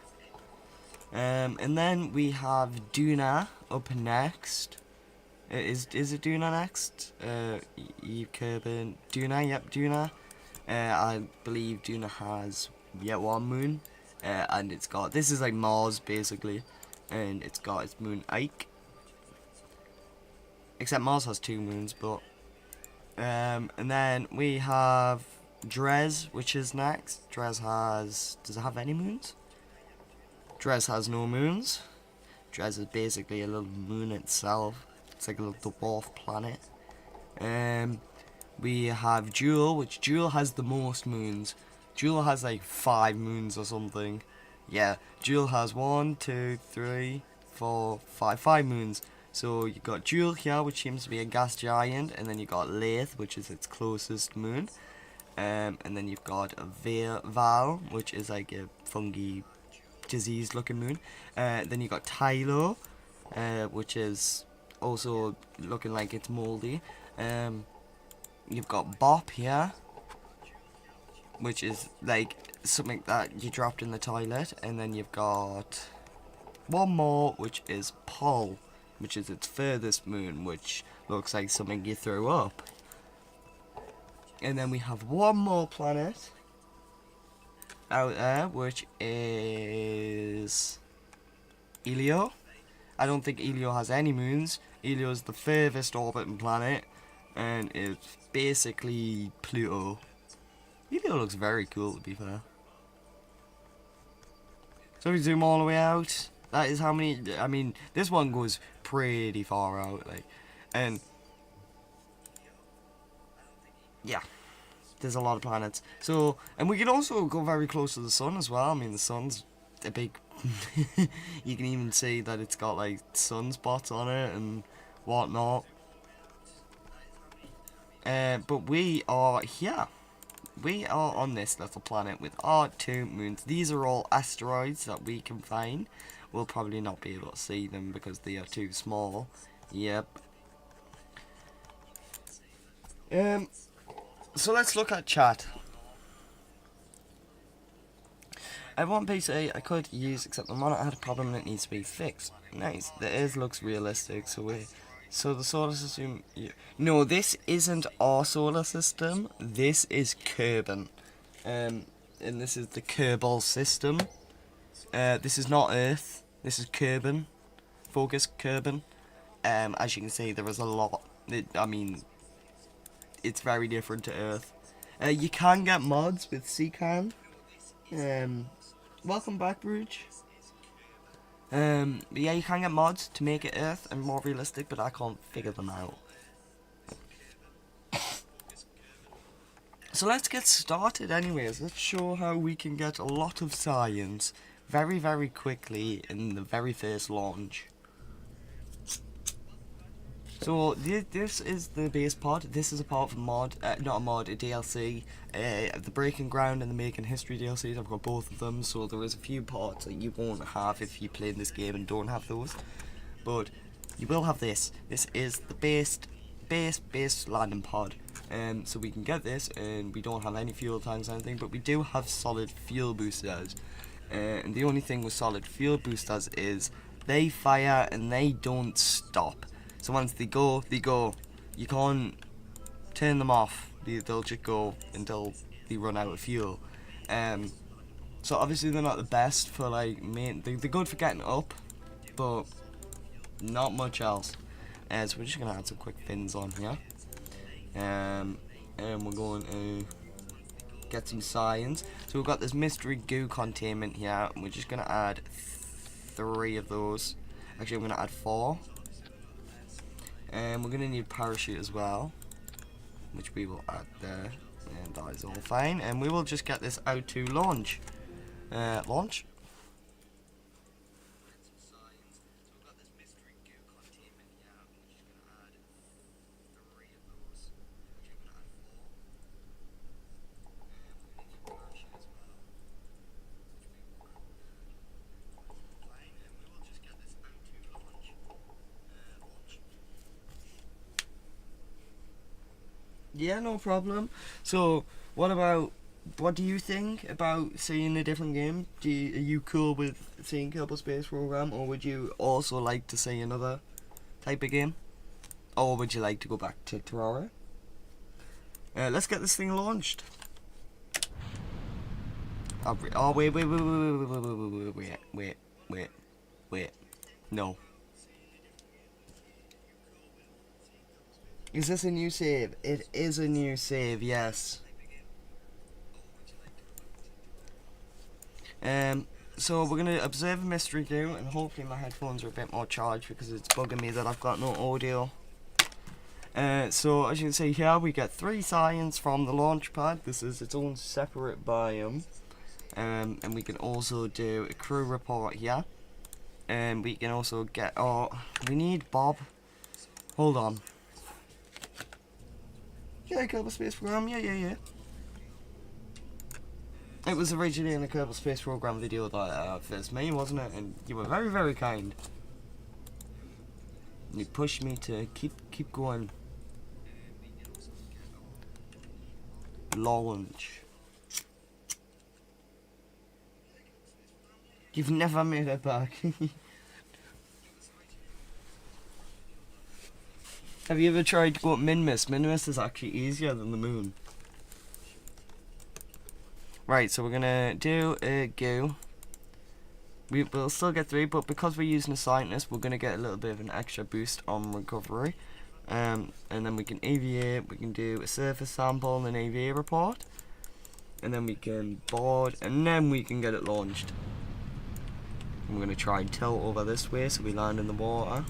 And then we have Duna up next. Is it Duna next? Eve, Kerbin, Duna. Yep, Duna. I believe Duna has yet 1 moon, and it's got, this is like Mars basically, and it's got its moon Ike. Except Mars has 2 moons, but and then we have Dres, which is next. Dres has... Does it have any moons? Dres has no moons. Dres is basically a little moon itself. It's like a little dwarf planet. We have Jewel, which Jewel has the most moons. Jewel has like 5 moons or something. Yeah, Jewel has 1, 2, 3, 4, 5. 5 moons. So you got Jewel here, which seems to be a gas giant, and then you got Lathe, which is its closest moon. And then you've got Val, which is like a fungi disease looking moon. Then you got Tylo, which is also looking like it's moldy. You've got Bop here, which is like something that you dropped in the toilet. And then you've got one more, which is Pol, which is its furthest moon, which looks like something you threw up. And then we have one more planet out there, which is Elio. I don't think Elio has any moons. Elio is the furthest orbiting planet, and it's basically Pluto. Elio looks very cool, to be fair. So if we zoom all the way out, that is how many... I mean, this one goes pretty far out, like, and yeah, there's a lot of planets. So, and we can also go very close to the sun as well. I mean, the sun's a big... you can even see that it's got like sunspots on it and whatnot. But we are here. We are on this little planet with our 2 moons. These are all asteroids that we can find. We'll probably not be able to see them because they are too small. Yep. So let's look at chat. I have one PC I could use, except the monitor had a problem and it needs to be fixed. Nice. The earth looks realistic, so the solar system... No, this isn't our solar system. This is Kerbin. And this is the Kerbal system. This is not Earth. This is Kerbin. Focus, Kerbin. As you can see, there is a lot... I mean, it's very different to Earth. You can get mods with Secan. Welcome back, Bruge. Yeah, you can get mods to make it Earth and more realistic, but I can't figure them out. So let's get started anyways. Let's show how we can get a lot of science very, very quickly in the very first launch. So this is the base pod. This is a part of a mod, not a mod, a DLC. The Breaking Ground and the Making History DLCs, I've got both of them, so there is a few parts that you won't have if you play in this game and don't have those. But you will have this. This is the base landing pod. So we can get this, and we don't have any fuel tanks or anything, but we do have solid fuel boosters. And the only thing with solid fuel boosters is they fire and they don't stop. So once they go, they go. You can't turn them off. They'll just go until they run out of fuel. So obviously they're not the best for like they're good for getting up, but not much else. So we're just gonna add some quick fins on here. And we're going to get some science. So we've got this mystery goo containment here, and we're just gonna add 3 of those. Actually, I'm gonna add 4. And we're going to need a parachute as well, which we will add there, and that is all fine. And we will just get this out to launch. Launch. Yeah, no problem. So, what do you think about seeing a different game? Are you cool with seeing Kerbal Space Program, or would you also like to see another type of game? Or would you like to go back to Terraria? Let's get this thing launched. Oh, wait. No. Is this a new save? It is a new save, yes. So we're gonna observe a mystery goo, and hopefully my headphones are a bit more charged because it's bugging me that I've got no audio. So as you can see here, we get 3 science from the launch pad. This is its own separate biome. And we can also do a crew report here. And we can also get, we need Bob. Hold on. Yeah, Kerbal Space Program, yeah. It was originally in the Kerbal Space Program video that I first made, wasn't it? And you were very, very kind. You pushed me to keep going. Launch. You've never made it back. Have you ever tried to go up Minmus? Minmus is actually easier than the moon. Right, so we're gonna do a goo. We'll still get 3, but because we're using a scientist, we're gonna get a little bit of an extra boost on recovery. And then we can aviate, we can do a surface sample and an AVA report. And then we can board, and then we can get it launched. I'm gonna try and tilt over this way so we land in the water.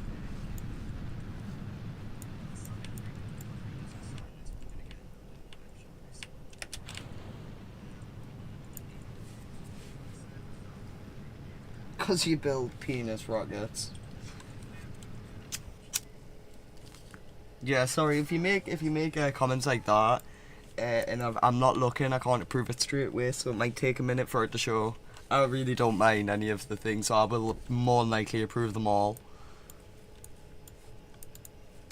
Because you build penis rockets. Yeah, sorry if you make comments like that, and I'm not looking, I can't approve it straight away, so it might take a minute for it to show. I really don't mind any of the things, so I will more than likely approve them all.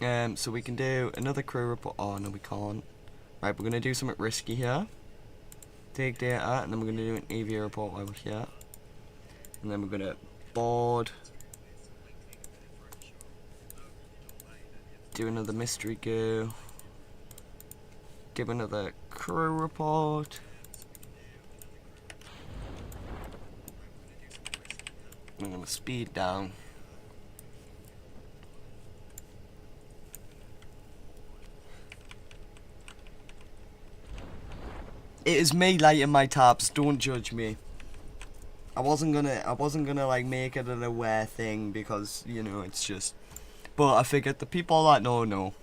So we can do another crew report. Oh no, we can't. Right, we're gonna do something risky here. Take data, and then we're gonna do an AVA report while we're here. And then we're gonna board. Do another mystery go. Do another crew report. I'm gonna speed down. It is me lighting my tabs, don't judge me. I wasn't gonna like make it an aware thing because, you know, it's just, but I figured the people that know.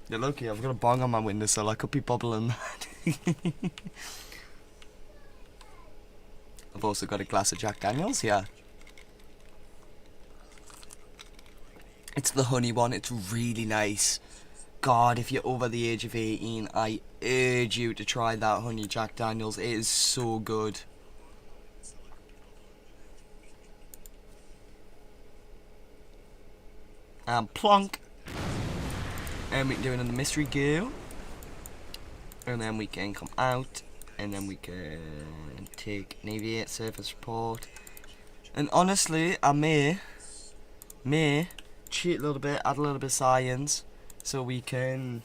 You're lucky, I've got a bong on my windowsill, I could be bubbling mad. I've also got a glass of Jack Daniels here. It's the honey one, it's really nice. God, if you're over the age of 18, I urge you to try that honey Jack Daniels. It is so good. And plonk. And we can do another mystery go. And then we can come out. And then we can take an aviate surface report. And honestly, I may cheat a little bit, add a little bit of science. So we can...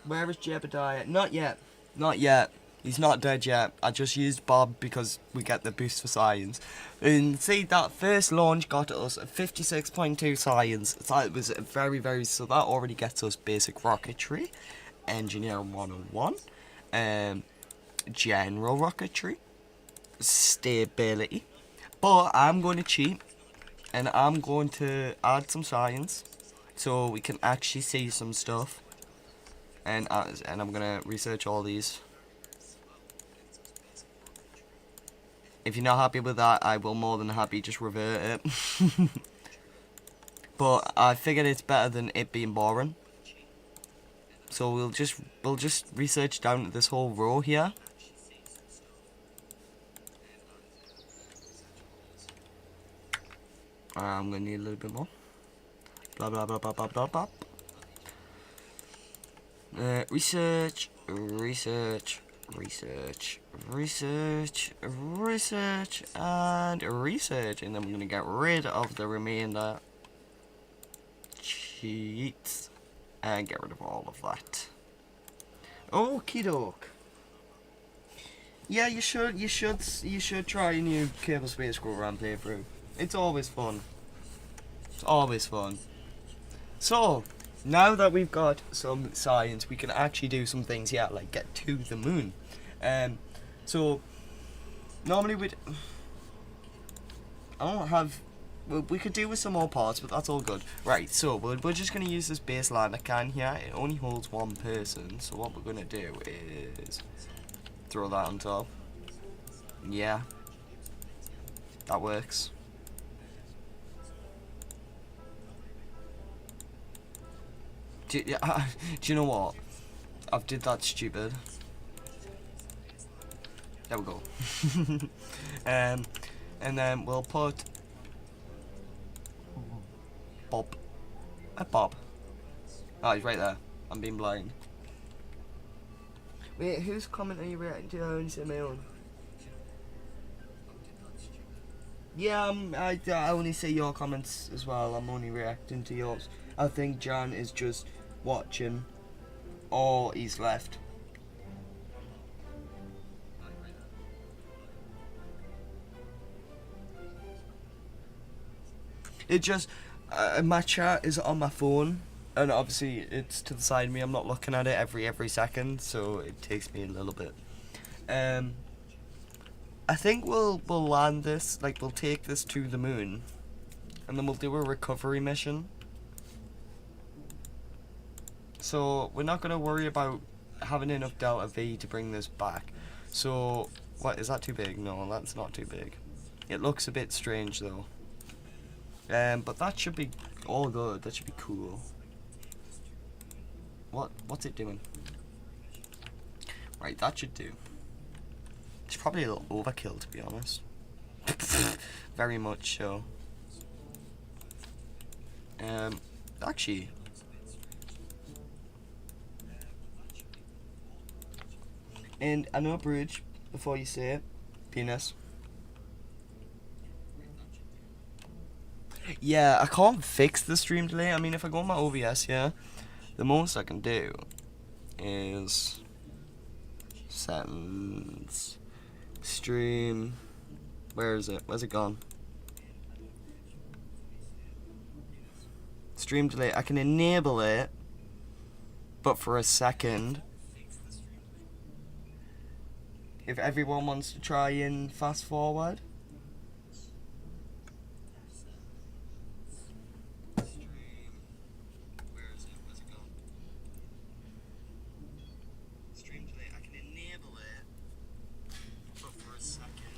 Where is Jebediah? Not yet. Not yet. He's not dead yet. I just used Bob because we get the boost for science. And see, that first launch got us 56.2 science. So it was very, very... So that already gets us basic rocketry. Engineering 101. General rocketry. Stability. But I'm going to cheat. And I'm going to add some science. So we can actually see some stuff, and I'm gonna research all these. If you're not happy with that, I will more than happy just revert it. But I figured it's better than it being boring. So we'll just research down to this whole row here. I'm gonna need a little bit more. Blah blah blah blah blah blah blah. Research, and research, and then we're gonna get rid of the remainder cheats and get rid of all of that. Okie doke. Yeah, you should try a new Kerbal Space Program playthrough. It's always fun. It's always fun. So, Now that we've got some science, we can actually do some things, yeah, like get to the moon. So normally I don't have. We could do with some more parts, but that's all good. Right, so we're just going to use this base liner can here. It only holds one person, so what we're going to do is throw that on top. Yeah, that works. Do you know what? I've did that stupid. There we go. And then we'll put Bob. Bob. Oh, he's right there. I'm being blind. Wait, whose comment are you reacting to? I only said my own. Yeah, I only say your comments as well. I'm only reacting to yours. I think Jan is just watching, or he's left. It just, my chat is on my phone, and obviously it's to the side of me. I'm not looking at it every second, so it takes me a little bit. I think we'll land this, like we'll take this to the moon, and then we'll do a recovery mission. So we're not gonna worry about having enough Delta V to bring this back. So what is that too big? No, that's not too big. It looks a bit strange though. But that should be all good. That should be cool. What's it doing? Right, that should do. It's probably a little overkill, to be honest. Very much so. Actually, and I know, bridge, before you say it, penis. Yeah, I can't fix the stream delay. I mean, if I go on my OBS here, the most I can do is settings, stream. Where is it? Where's it gone? Stream delay. I can enable it, but for a second. If everyone wants to try and fast forward.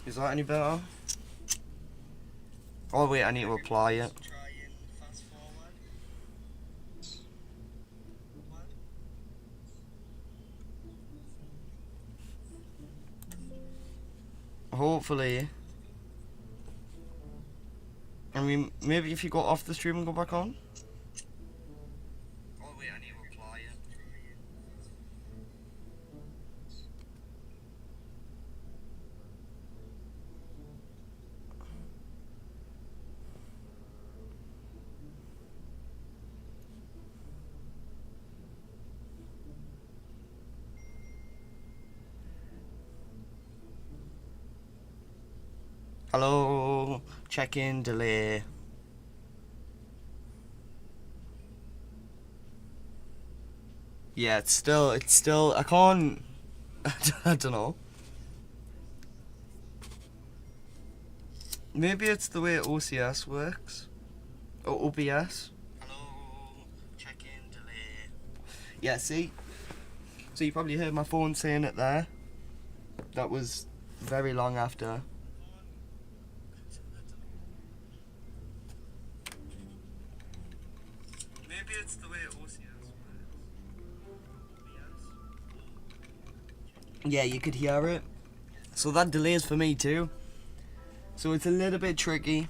Is that any better? Oh wait, I need to apply it. Hopefully. I mean, maybe if you go off the stream and go back on. Oh wait, I need to apply it. Hello, check-in delay. Yeah, it's still, I can't, I don't know. Maybe it's the way OCS works, or OBS. Hello, check-in delay. Yeah, see? So you probably heard my phone saying it there. That was very long after. Maybe it's the way OCS works. Yeah, you could hear it. So that delays for me too. So it's a little bit tricky.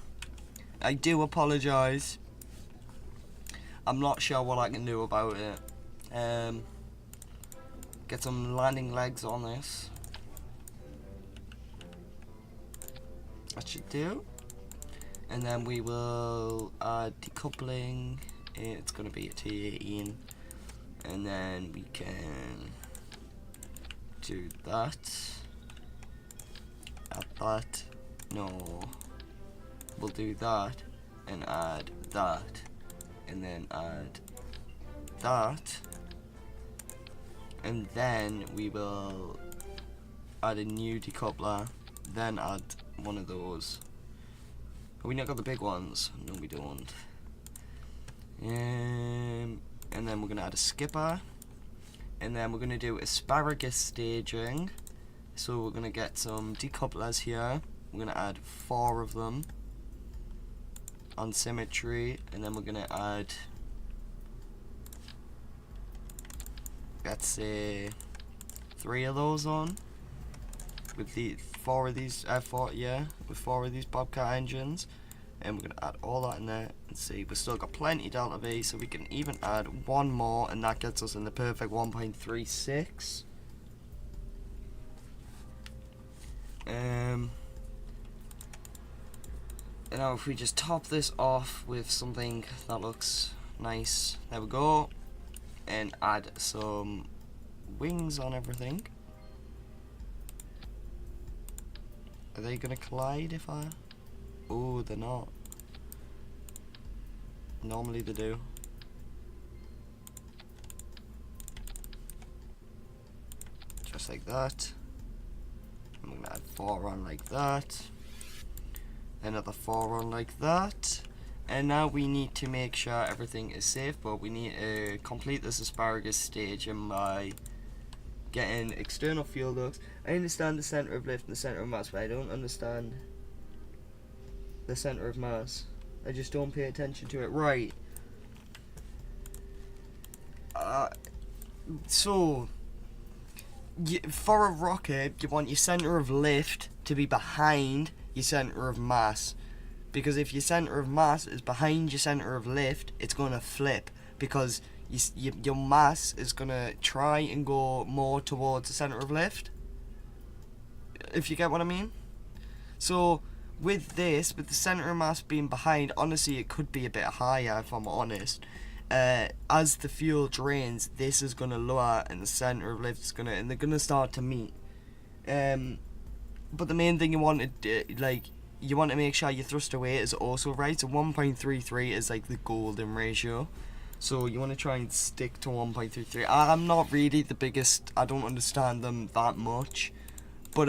I do apologise. I'm not sure what I can do about it. Get some landing legs on this. That should do. And then we will add decoupling. It's going to be a T18. And then we can do that. Add that. No. We'll do that. And add that. And then add that, and then we will add a new decoupler, then add one of those. Have we not got the big ones? No, we don't. And then we're gonna add a skipper, and then we're gonna do asparagus staging. So we're gonna get some decouplers here. We're gonna add 4 of them on symmetry, and then we're gonna add, let's say, 3 of those on with the 4 of these with 4 of these Bobcat engines, and we're gonna add all that in there. And see, we've still got plenty delta V, so we can even add 1 more, and that gets us in the perfect 1.36. And now if we just top this off with something that looks nice, there we go, and add some wings on everything. Are they gonna collide if I... Oh, they're not. Normally they do. Just like that. I'm gonna add 4 on like that. Another 4 on like that. And now we need to make sure everything is safe, but we need to complete this asparagus stage by getting external fuel ducts. I understand the center of lift and the center of mass, but I don't understand the center of mass. I just don't pay attention to it. Right. So, for a rocket, you want your center of lift to be behind your center of mass, because if your center of mass is behind your center of lift, it's going to flip, because your mass is going to try and go more towards the center of lift, if you get what I mean. So with this, with the center of mass being behind, honestly it could be a bit higher if I'm honest. As the fuel drains, this is going to lower and the center of lift is going to, and they're going to start to meet. But the main thing you want to, you want to make sure your thrust to weight is also right. So 1.33 is like the golden ratio. So you want to try and stick to 1.33. I'm not really the biggest, I don't understand them that much. But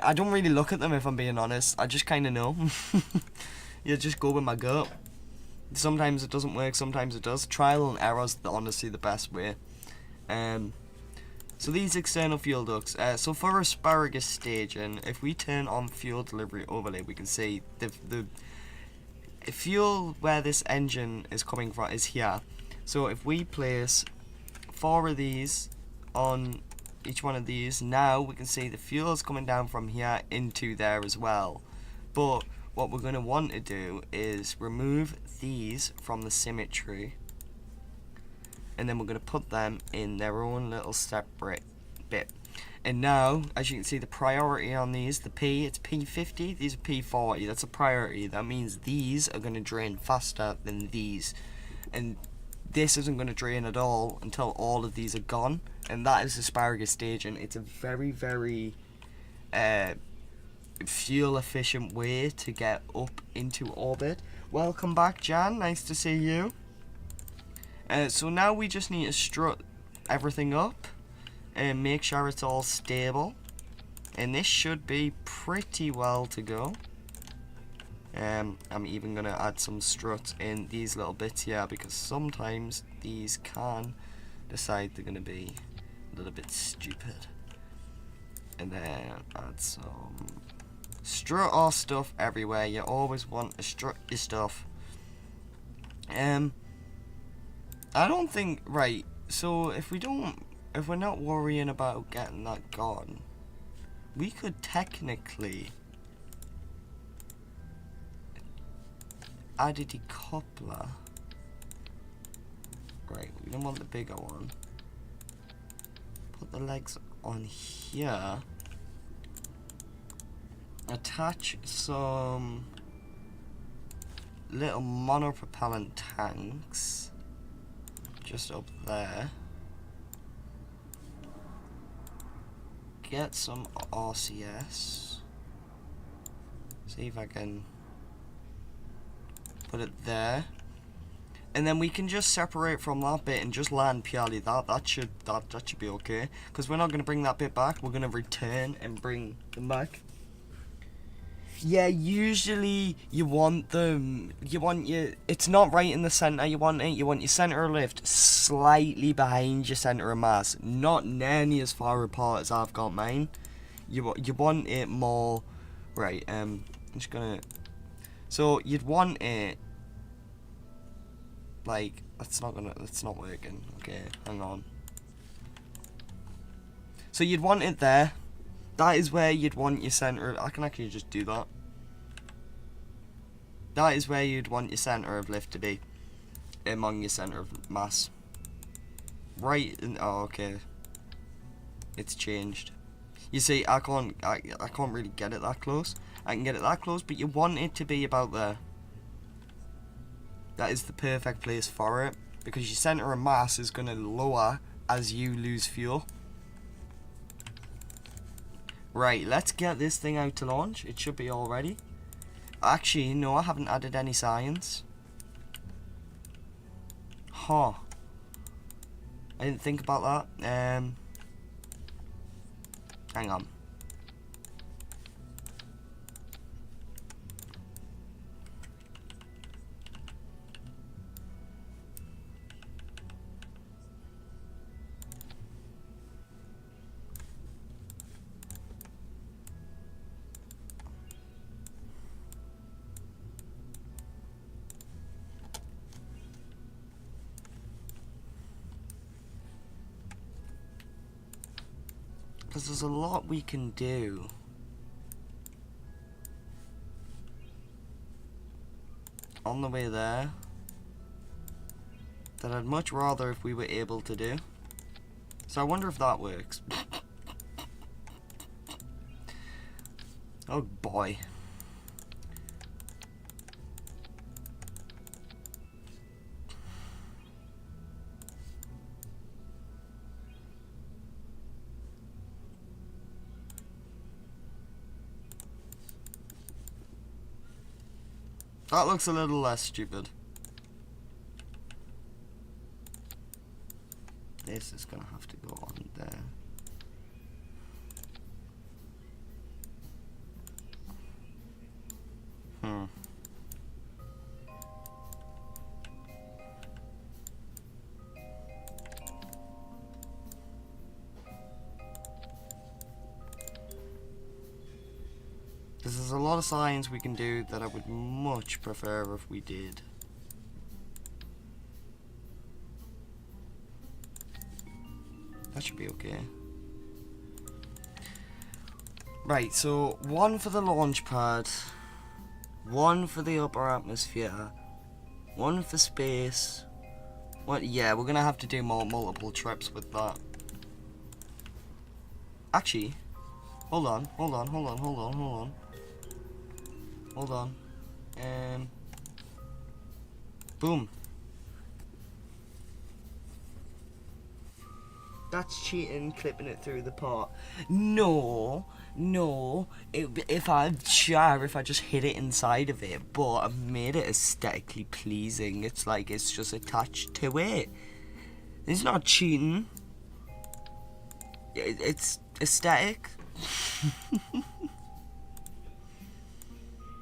I don't really look at them if I'm being honest. I just kind of know. You just go with my gut. Sometimes it doesn't work, sometimes it does. Trial and error is honestly the best way. So these external fuel ducts. So for asparagus staging, if we turn on fuel delivery overlay, we can see the fuel where this engine is coming from is here. So if we place 4 of these on each one of these, now we can see the fuel is coming down from here into there as well. But what we're going to want to do is remove these from the symmetry, and then we're going to put them in their own little separate bit. And now, as you can see, the priority on these, the P, it's P50, these are P40, that's a priority. That means these are going to drain faster than these. And this isn't going to drain at all until all of these are gone. And that is asparagus staging. It's a very, very fuel efficient way to get up into orbit. Welcome back, Jan, nice to see you. So now we just need to strut everything up and make sure it's all stable, and this should be pretty well to go. I'm even going to add some struts in these little bits here, because sometimes these can decide they're going to be a little bit stupid. And then add some strut or stuff everywhere. You always want to strut your stuff. I don't think, right, so if we're not worrying about getting that gone, we could technically add a decoupler. Right, we don't want the bigger one. Put the legs on here. Attach some little monopropellant tanks just up there. Get some RCS. See if I can put it there. And then we can just separate from that bit and just land purely that. That should be okay. Because we're not going to bring that bit back. We're going to return and bring them back. Yeah, usually you want them, it's not right in the centre you want your centre of lift slightly behind your centre of mass, not nearly as far apart as I've got mine. You want it more, right, I'm just gonna, so you'd want it, like, that's not working, okay, hang on. So you'd want it there. That is where you'd want your centre. I can actually just do that. That is where you'd want your centre of lift to be. Among your centre of mass. Right in, oh, okay. It's changed. You see, I can't really get it that close. I can get it that close, but you want it to be about there. That is the perfect place for it. Because your centre of mass is going to lower as you lose fuel. Right, let's get this thing out to launch. It should be all ready. Actually, no, I haven't added any science. Huh. I didn't think about that. Hang on. Because there's a lot we can do. On the way there. That I'd much rather if we were able to do. So I wonder if that works. Oh boy. That looks a little less stupid. This is gonna have to go on there. Because there's a lot of science we can do that I would much prefer if we did. That should be okay. Right, so one for the launch pad, one for the upper atmosphere, one for space. What? Yeah, we're gonna have to do multiple trips with that. Actually, hold on. Boom. That's cheating, clipping it through the pot. No. If I just hit it inside of it, but I've made it aesthetically pleasing. It's like it's just attached to it. It's not cheating. It's aesthetic.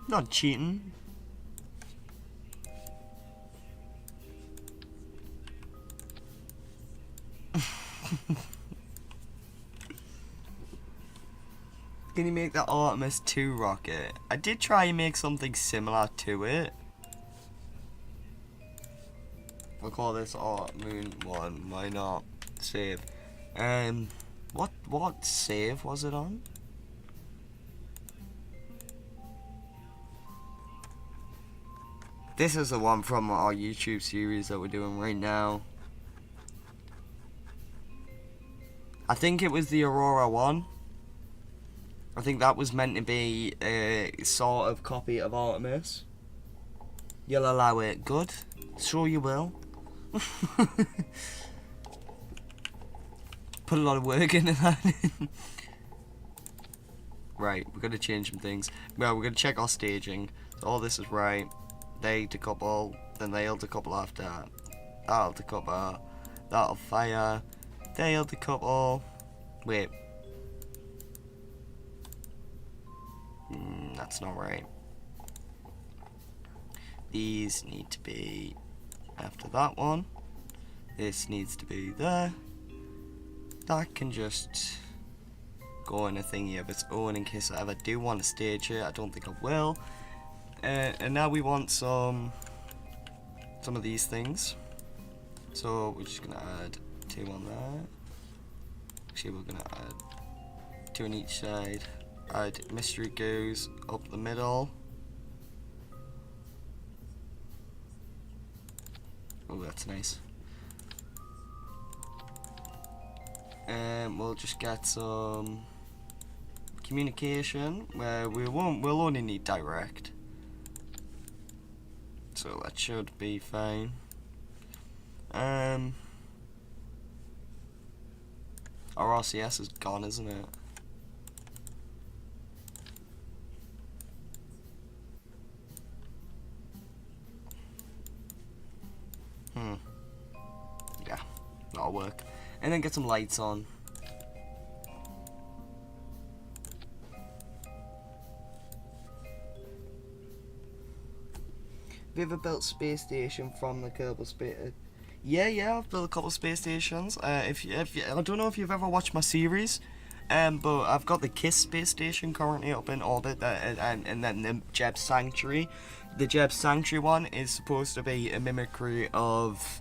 Not cheating. Can you make the Artemis 2 rocket? I did try and make something similar to it. We'll call this Moon 1, why not? Save. What save was it on? This is the one from our YouTube series that we're doing right now. I think it was the Aurora one. I think that was meant to be a sort of copy of Artemis. You'll allow it. Good. Sure you will. Put a lot of work into that. Right, we're going to change some things. Well, we're going to check our staging. So all this is right. They decouple. then they hold a couple after that. That'll the couple. That'll fire. They hold the couple. Wait. That's not right. These need to be after that one. This needs to be there. That can just go in a thingy of its own in case I ever do want to stage it. I don't think I will. And now we want some of these things. So we're just gonna add 2 on there. Actually, we're gonna add 2 on each side. Add mystery goes up the middle. Oh, that's nice. And we'll just get some communication where we'll only need direct. So that should be fine. Our RCS is gone, isn't it? Yeah, that'll work. And then get some lights on. Have you ever built space station from the Kerbal space? Yeah, I've built a couple space stations. If you, I don't know if you've ever watched my series, but I've got the KISS space station currently up in orbit, and then the Jeb Sanctuary. The Jeb Sanctuary one is supposed to be a mimicry of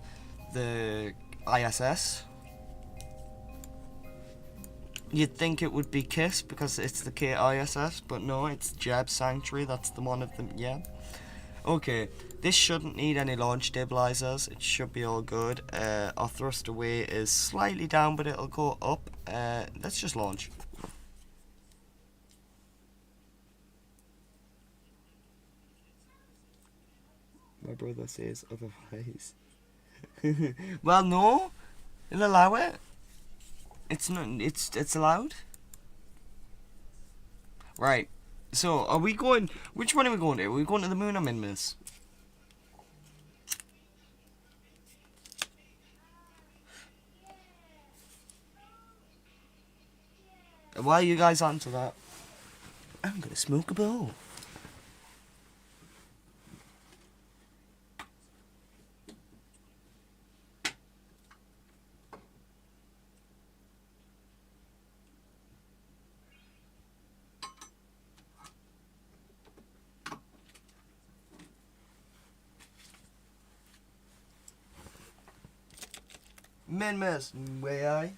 the ISS. You'd think it would be KISS because it's the KISS, but no, it's Jeb Sanctuary. That's the one of them. Yeah. Okay, this shouldn't need any launch stabilizers. It should be all good. Our thrust away is slightly down, but it'll go up. Let's just launch. My brother says otherwise. Well, no, it'll allow it. It's not. It's allowed. Right. So, are we going... Which one are we going to? Are we going to the moon or Minmus? While you guys answer that, I'm going to smoke a bowl. Minmus, way I.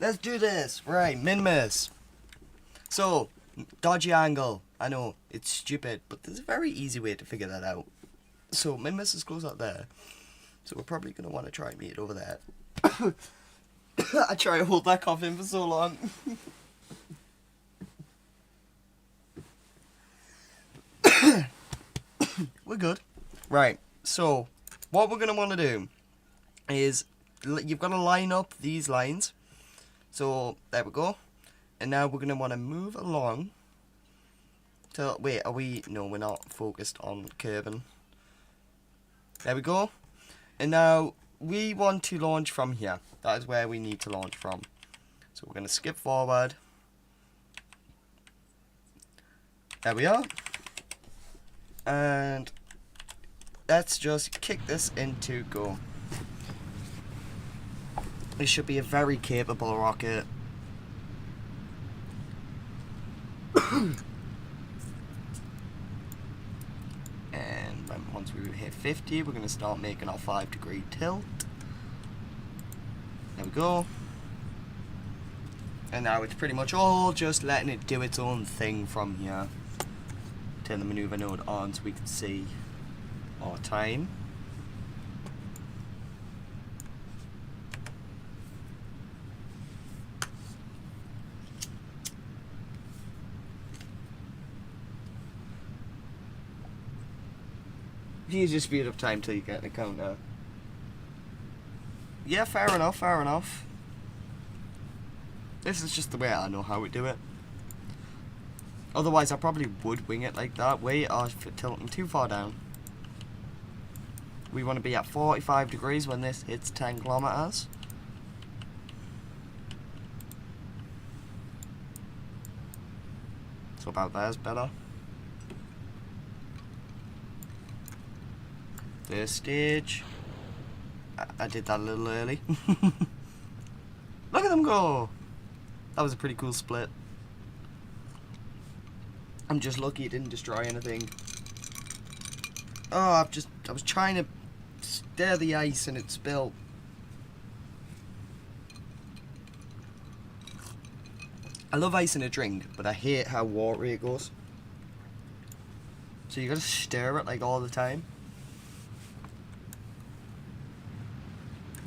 Let's do this. Right, Minmus. So, dodgy angle. I know, it's stupid, but there's a very easy way to figure that out. So, Minmus is close out there. So we're probably going to want to try and meet it over there. I try to hold that cough in for so long. We're good. Right, so what we're going to want to do is you've got to line up these lines. So, there we go. And now we're going to want to move along. So, wait, are we... No, we're not focused on curving. There we go. And now, we want to launch from here. That is where we need to launch from. So, we're going to skip forward. There we are. And let's just kick this into go. It should be a very capable rocket. And once we hit 50, we're going to start making our 5-degree tilt. There we go. And now it's pretty much all just letting it do its own thing from here. Turn the maneuver node on so we can see our time. You just speed up time till you get an account now. Yeah, fair enough, fair enough. This is just the way I know how to do it. Otherwise, I probably would wing it like that. We are tilting too far down. We want to be at 45 degrees when this hits 10 kilometers. So about there's better. First stage. I did that a little early. Look at them go! That was a pretty cool split. I'm just lucky it didn't destroy anything. Oh, I was trying to stir the ice and it spilled. I love ice in a drink, but I hate how watery it goes. So you gotta stir it like all the time.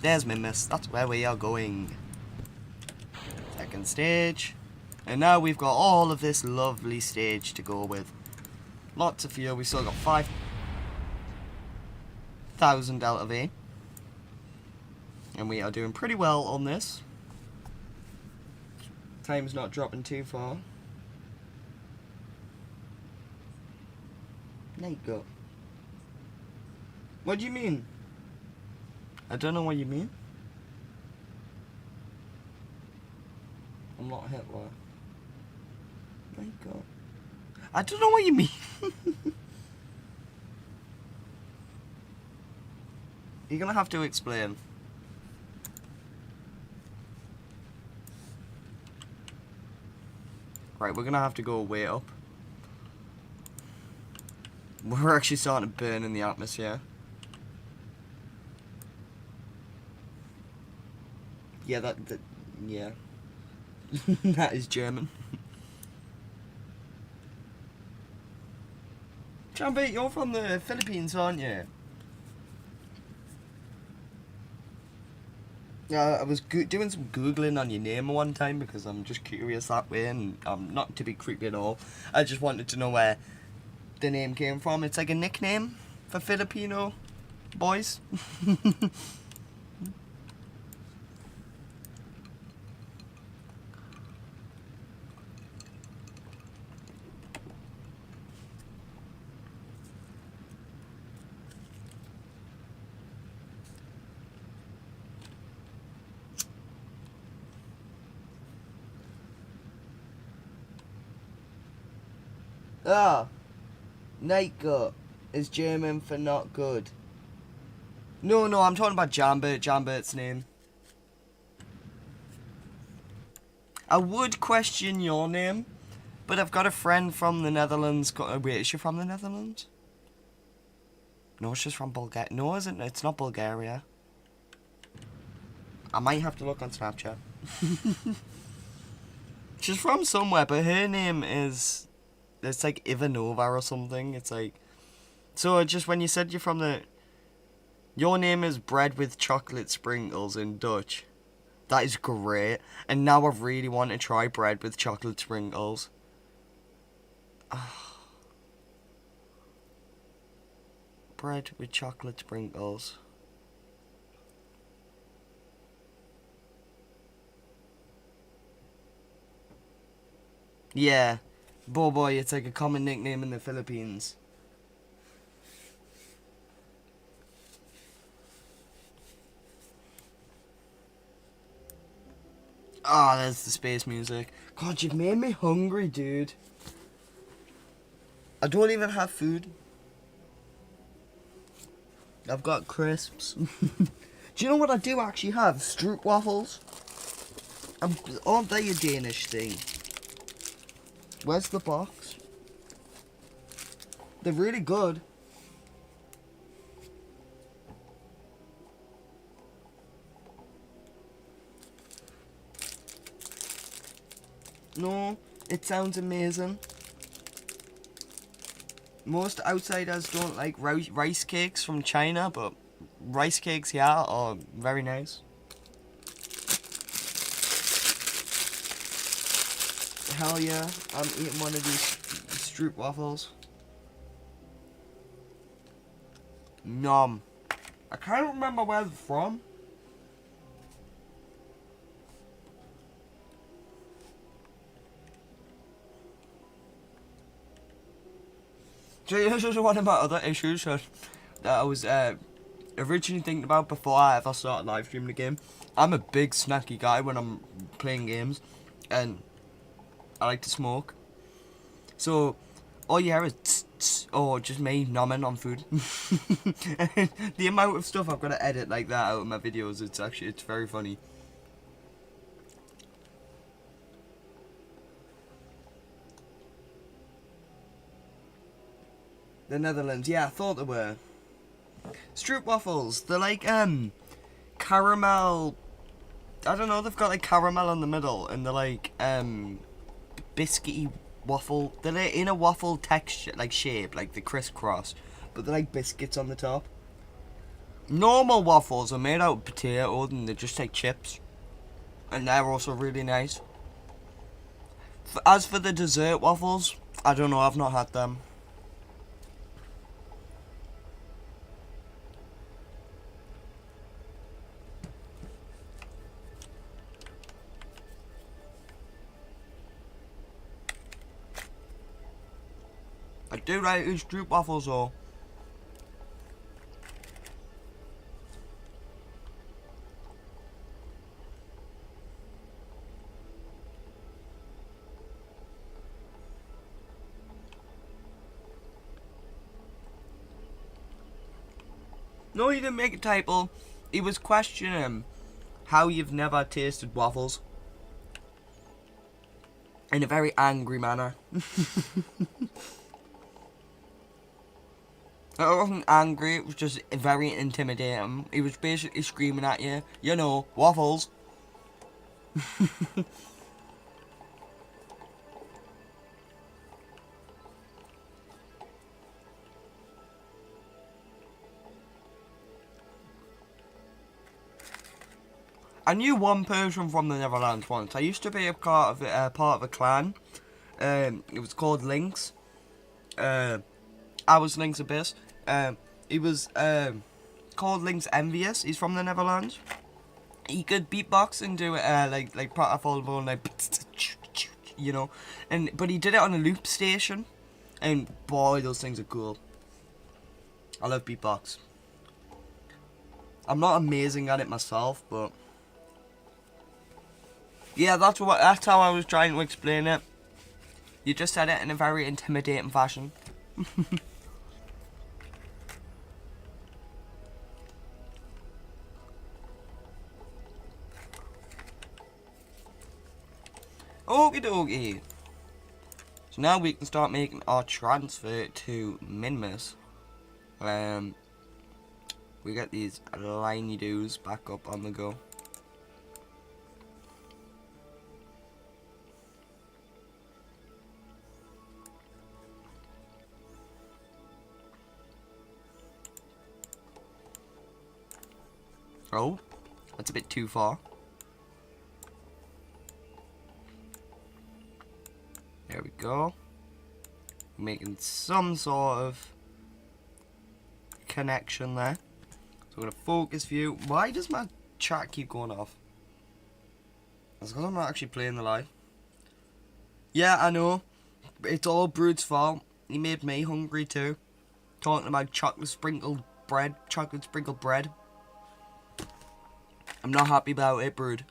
There's Mimus, that's where we are going. Second stage. And now we've got all of this lovely stage to go with. Lots of fuel, we still got 5,000 Delta V. And we are doing pretty well on this. Time's not dropping too far. There you go. What do you mean? I don't know what you mean. I'm not Hitler. There you go. I don't know what you mean. You're gonna have to explain. Right, we're gonna have to go way up. We're actually starting to burn in the atmosphere. Yeah, that yeah. That is German. Chambe, you're from the Philippines, aren't you? Yeah, I was doing some Googling on your name one time because I'm just curious that way, and not to be creepy at all. I just wanted to know where the name came from. It's like a nickname for Filipino boys. Ah, Nightgut is German for not good. No, I'm talking about Jambert. Jambert's name. I would question your name, but I've got a friend from the Netherlands. Wait, is she from the Netherlands? No, she's from Bulgaria. No, isn't it? It's not Bulgaria. I might have to look on Snapchat. She's from somewhere, but her name is... It's like Ivanova or something. It's like... So just when you said you're from the... Your name is bread with chocolate sprinkles in Dutch. That is great. And now I really want to try bread with chocolate sprinkles. Bread with chocolate sprinkles. Yeah. Boy, it's like a common nickname in the Philippines. Ah, there's the space music. God, you've made me hungry, dude. I don't even have food. I've got crisps. Do you know what I do actually have? Stroop waffles. Aren't they a Danish thing? Where's the box? They're really good. No, it sounds amazing. Most outsiders don't like rice cakes from China, but rice cakes, yeah, are very nice. Hell yeah, I'm eating one of these Stroop waffles. Nom. I can't remember where they're from. So this is one of my other issues that I was originally thinking about before I ever started live streaming the game. I'm a big snacky guy when I'm playing games, and I like to smoke. So all you hear is tss, tss, or just me nomming on food. The amount of stuff I've got to edit like that out of my videos, it's very funny. The Netherlands, yeah, I thought they were. Stroop waffles, they're like caramel. I don't know, they've got like caramel in the middle, and they're like biscuity waffle. They're like in a waffle texture, like shape, like the crisscross, but they're like biscuits on the top. Normal waffles are made out of potatoes, and they're just like chips, and they're also really nice. As for the dessert waffles, I don't know, I've not had them. I do like these Stroop waffles though. No, he didn't make a typo. He was questioning how you've never tasted waffles. In a very angry manner. It wasn't angry, it was just very intimidating. He was basically screaming at you, you know, waffles. I knew one person from the Netherlands once. I used to be a part of a clan. It was called Lynx. I was Lynx Abyss. He was called Lynx Envious. He's from the Netherlands. He could beatbox and do like Pratfall and like you know, but he did it on a loop station, and boy, those things are cool. I love beatbox. I'm not amazing at it myself, but yeah, that's how I was trying to explain it. You just said it in a very intimidating fashion. Okie dokie. So now we can start making our transfer to Minmus. We get these liney doos back up on the go. Oh, that's a bit too far. There we go. Making some sort of connection there. So I'm going to focus view. Why does my chat keep going off? That's because I'm not actually playing the live. Yeah, I know. It's all Brood's fault. He made me hungry too. Talking about chocolate sprinkled bread. I'm not happy about it, Brood.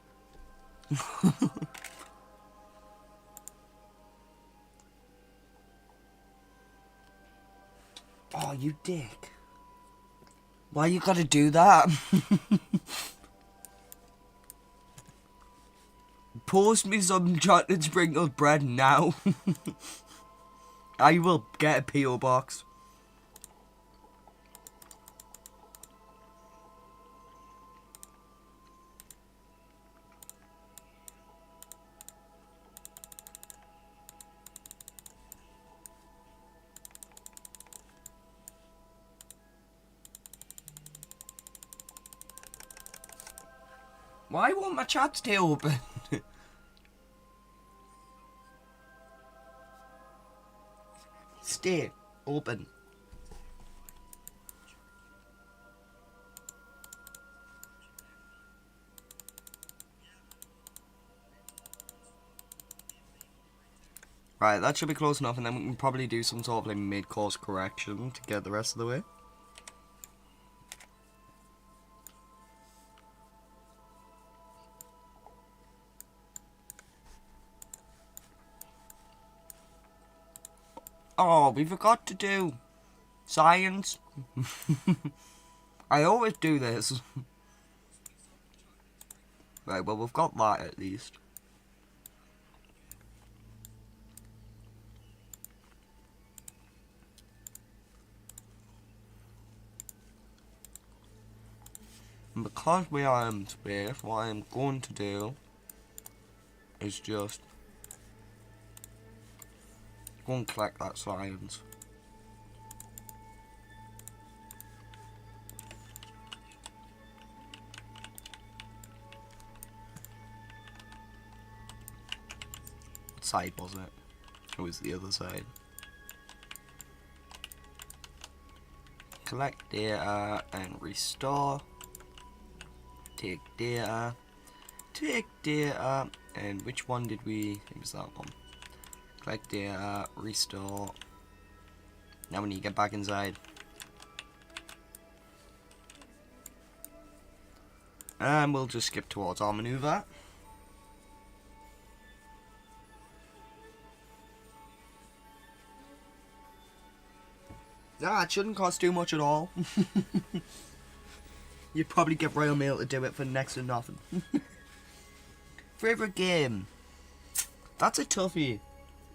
Oh, you dick. Why you gotta do that? Post me some chocolate sprinkled bread now. I will get a P.O. box. Why won't my chat stay open? Stay open. Right, that should be close enough, and then we can probably do some sort of like mid-course correction to get the rest of the way. Oh, we forgot to do science. I always do this. Right, well, we've got that at least. And because we are in space, what I'm going to do is just go and collect that science. What side was it? It was the other side. Collect data and restore. Take data. Take data. And which one did we... It was that one. Collect data, restore. Now we need to get back inside. And we'll just skip towards our maneuver. Ah, it shouldn't cost too much at all. You'd probably get Royal Mail to do it for next to nothing. Favourite game? That's a toughie.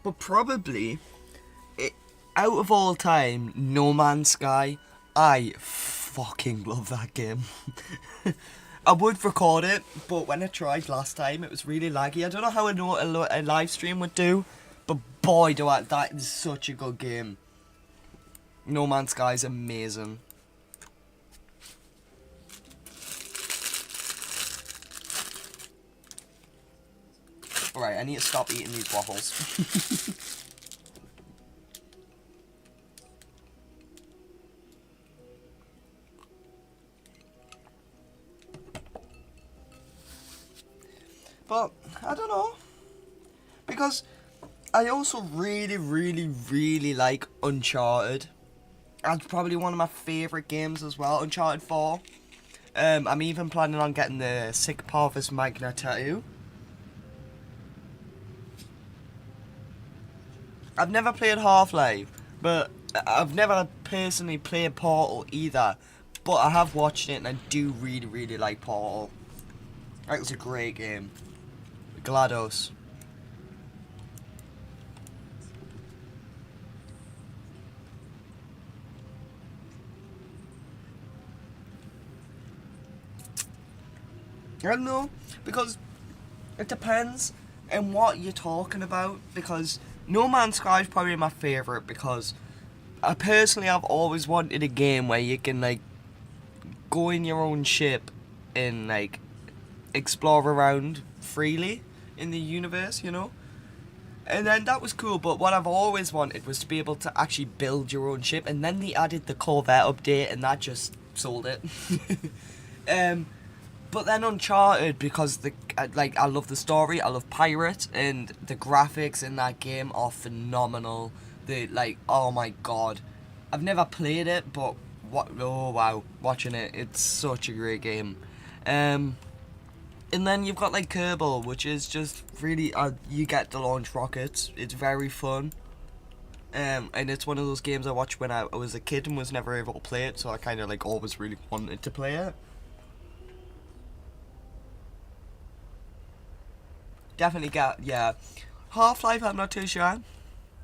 But probably, out of all time, No Man's Sky, I fucking love that game. I would record it, but when I tried last time, it was really laggy. I don't know how a live stream would do, but boy, that is such a good game. No Man's Sky is amazing. Alright, I need to stop eating these waffles. But, I don't know. Because I also really like Uncharted. That's probably one of my favourite games as well, Uncharted 4. I'm even planning on getting the Sick Parvis Magna tattoo. I've never played Half-Life, but I've never personally played Portal either. But I have watched it and I do really like Portal. That was a great game. GLaDOS. I don't know, because it depends on what you're talking about, because No Man's Sky is probably my favourite, because I personally have always wanted a game where you can, like, go in your own ship and, like, explore around freely in the universe, you know? And then that was cool, but what I've always wanted was to be able to actually build your own ship, and then they added the Corvette update, and that just sold it. But then Uncharted, because I love the story, I love pirates, and the graphics in that game are phenomenal. Oh my god, I've never played it, but oh wow, watching it, it's such a great game. And then you've got like Kerbal, which is just really you get to launch rockets. It's very fun. And it's one of those games I watched when I was a kid and was never able to play it, so I kind of like always really wanted to play it. Definitely yeah. Half-Life, I'm not too sure.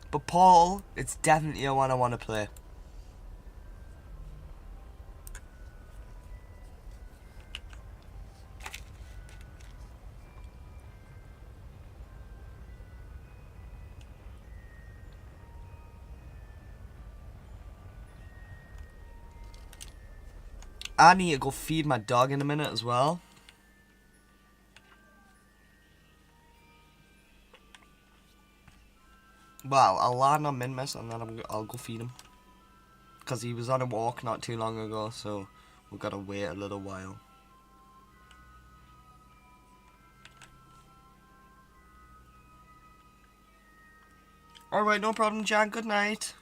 But Portal, it's definitely a one I want to play. I need to go feed my dog in a minute as well. Well, I'll land on Minmus and then I'll go feed him. Because he was on a walk not too long ago, so we've got to wait a little while. Alright, no problem, Jan. Good night.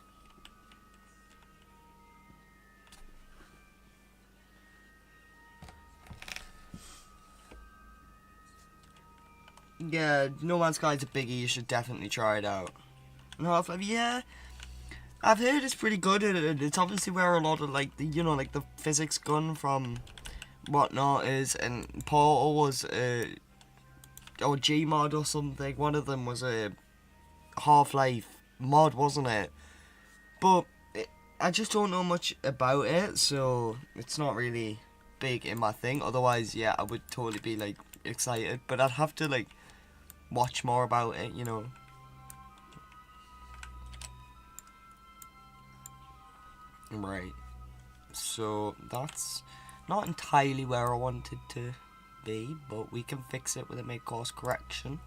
Yeah, No Man's Sky's a biggie. You should definitely try it out. And Half-Life, yeah. I've heard it's pretty good. It's obviously where a lot of, like, the, you know, like, the physics gun from whatnot is. And Portal was or Gmod or something. One of them was a Half-Life mod, wasn't it? But I just don't know much about it, so it's not really big in my thing. Otherwise, yeah, I would totally be, like, excited. But I'd have to, like, watch more about it, you know. Right. So that's not entirely where I wanted to be, but we can fix it with a mid course correction.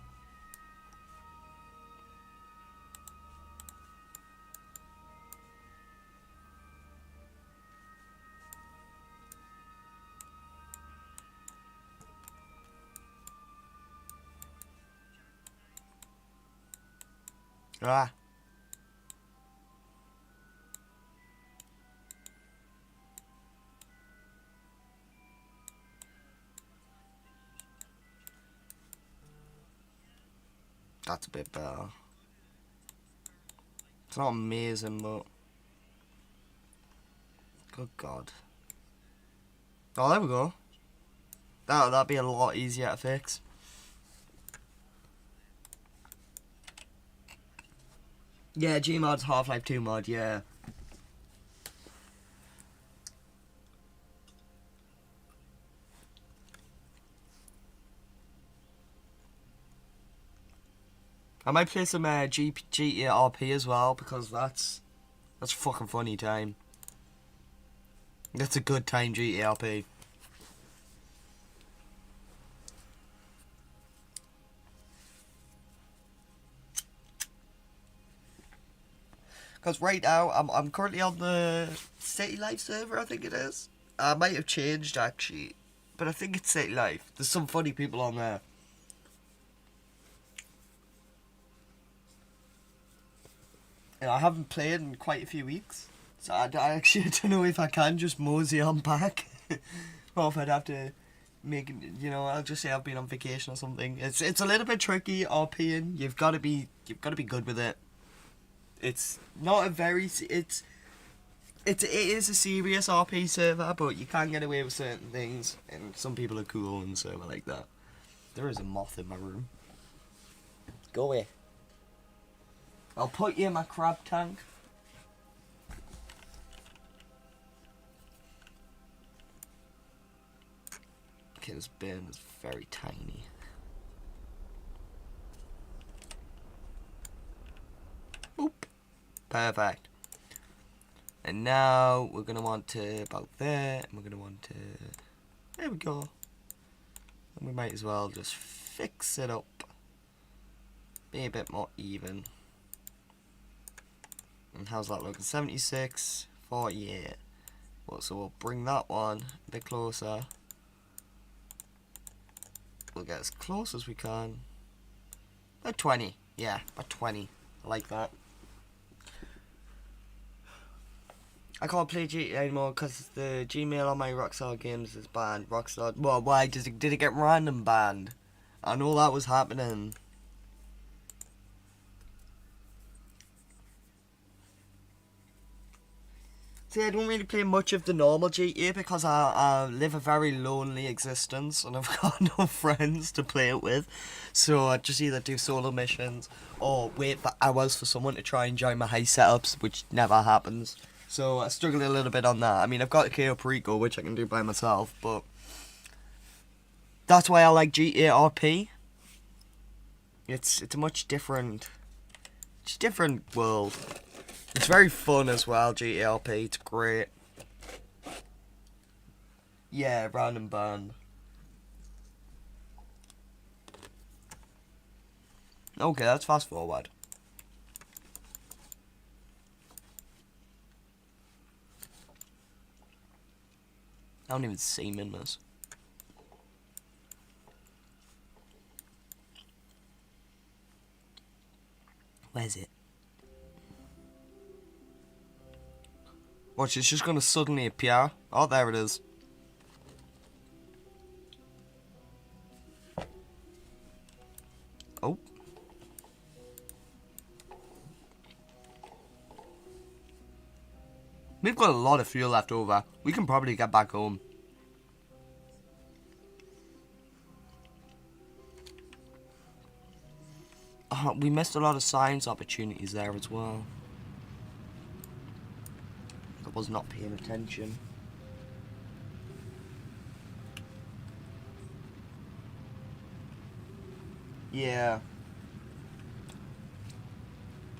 Ah. That's a bit better. It's not amazing, but good God. Oh, there we go. That'd be a lot easier to fix. Yeah, Gmod's Half-Life 2 mod, yeah. I might play some GeordieRP as well, because that's fucking funny time. That's a good time, GeordieRP. Because right now, I'm currently on the GeordieLive server, I think it is. I might have changed, actually. But I think it's GeordieLive. There's some funny people on there. I haven't played in quite a few weeks. So I actually don't know if I can just mosey on back. Or if I'd have to make, you know, I'll just say I've been on vacation or something. It's a little bit tricky, RPing. You've got to be good with it. It's not a very, it is a serious RP server, but you can get away with certain things, and some people are cool and server like that. There is a moth in my room. Go away. I'll put you in my crab tank. Okay, this bin is very tiny. Boop. Perfect. And now we're gonna want to about there, and we're gonna want to. There we go. And we might as well just fix it up. Be a bit more even. And how's that looking? 76, 48. Well, so we'll bring that one a bit closer. We'll get as close as we can. About 20. Yeah, about 20. I like that. I can't play GTA anymore because the Gmail on my Rockstar games is banned. Rockstar. Well, why did it get random banned? I know that was happening. See, I don't really play much of the normal GTA because I live a very lonely existence and I've got no friends to play it with. So I just either do solo missions or wait for hours for someone to try and join my high setups, which never happens. So I struggle a little bit on that. I mean, I've got a KO Perico, which I can do by myself, but that's why I like GTA RP. It's a much different world. It's very fun as well, GTA RP. It's great. Yeah, random band. Okay, let's fast forward. I don't even see Minmus. Where's it? Watch, it's just gonna suddenly appear. Oh, there it is. Oh. We've got a lot of fuel left over. We can probably get back home. Oh, we missed a lot of science opportunities there as well. I was not paying attention. Yeah.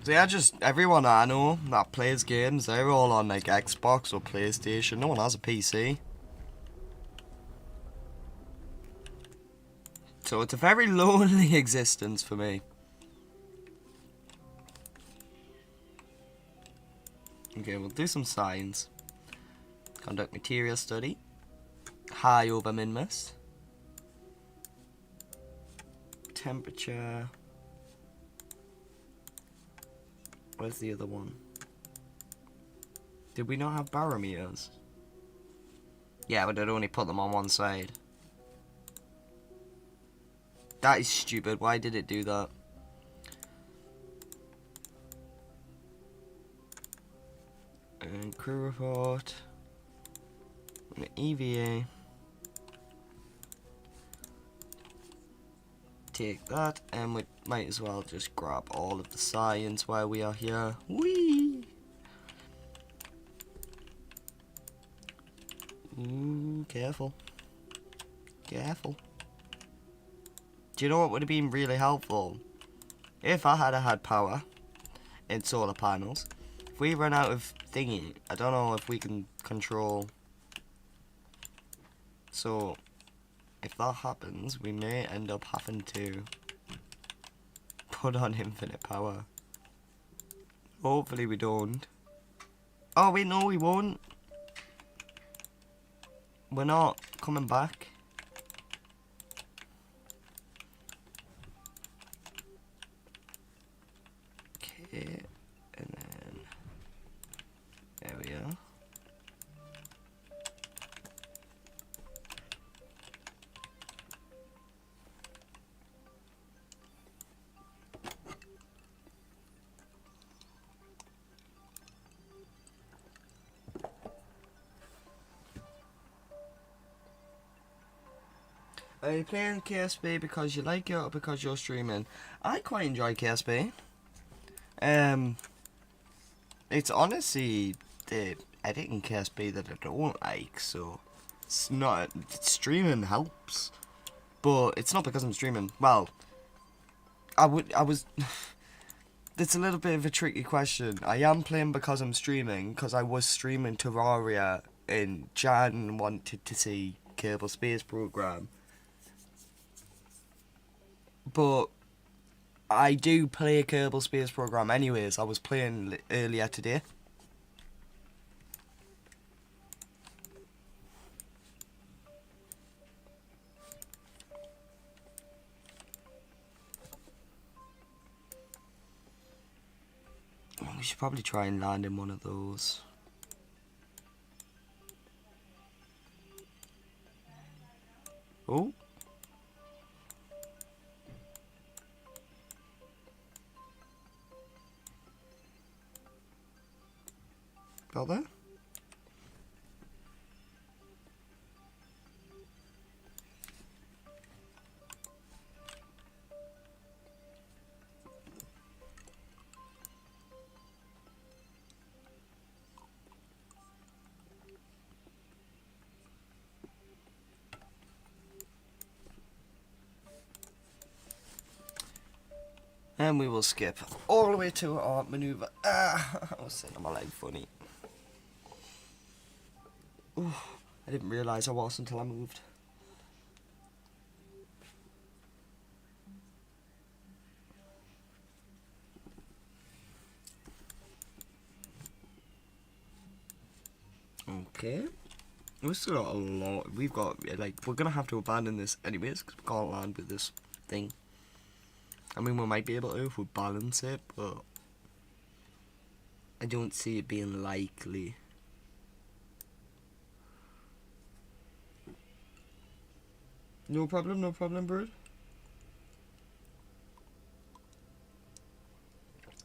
So yeah, just everyone I know that plays games, they're all on like Xbox or PlayStation. No one has a PC. So it's a very lonely existence for me. Okay, we'll do some science. Conduct material study. High over minmus. Temperature. Where's the other one? Did we not have barometers? Yeah, but I'd only put them on one side. That is stupid. Why did it do that? And crew report. And EVA. Take that, and we might as well just grab all of the science while we are here. Whee! Ooh, careful. Careful. Do you know what would have been really helpful? If I had power in solar panels. If we run out of thingy, I don't know if we can control. So, if that happens, we may end up having to put on infinite power. Hopefully we don't. Oh wait, no we won't. We're not coming back. Okay, and then there we are. Are you playing KSP because you like it or because you're streaming? I quite enjoy KSP. It's honestly the editing KSP that I don't like, so it's not. Streaming helps, but it's not because I'm streaming. Well, I was. It's a little bit of a tricky question. I am playing because I'm streaming, because I was streaming Terraria in Jan and wanted to see Kerbal Space Program. But I do play a Kerbal Space Program anyways. I was playing earlier today. We should probably try and land in one of those. Oh. Got there? And we will skip all the way to our maneuver. I was sitting on my leg funny. Ooh, I didn't realise I was until I moved. Okay. We've still got a lot. We've got, like, we're going to have to abandon this anyways, because we can't land with this thing. I mean, we might be able to if we balance it, but I don't see it being likely. No problem, bro.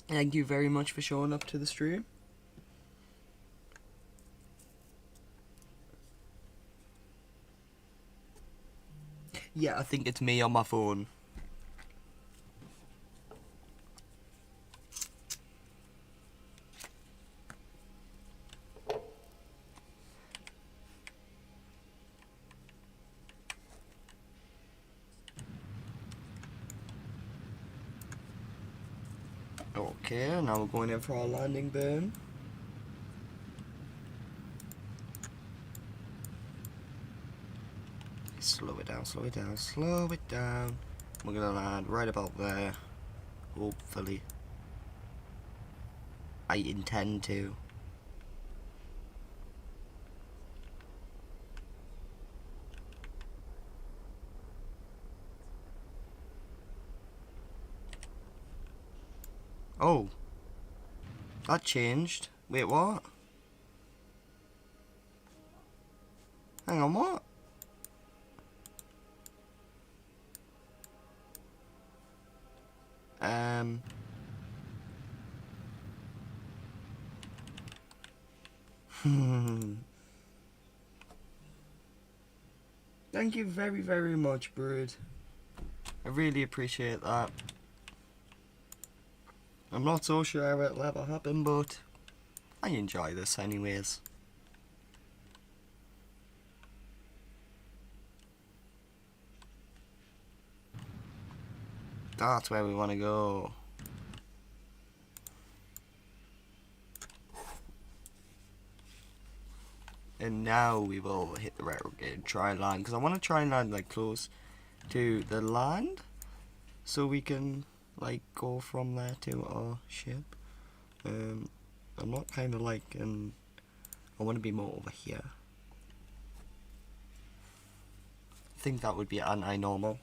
Thank you very much for showing up to the stream. Yeah, I think it's me on my phone. Okay, now we're going in for our landing burn. Slow it down, slow it down, slow it down. We're gonna land right about there. Hopefully. I intend to. Oh. That changed. Wait, what? Hang on, what? Thank you very, very much, Brood. I really appreciate that. I'm not so sure how it'll ever happen, but I enjoy this anyways. That's where we want to go. And now we will hit the railroad gate and try and land, because I want to try and land like close to the land so we can like go from there to our ship. I'm not kind of like I want to be more over here. I think that would be anti-normal.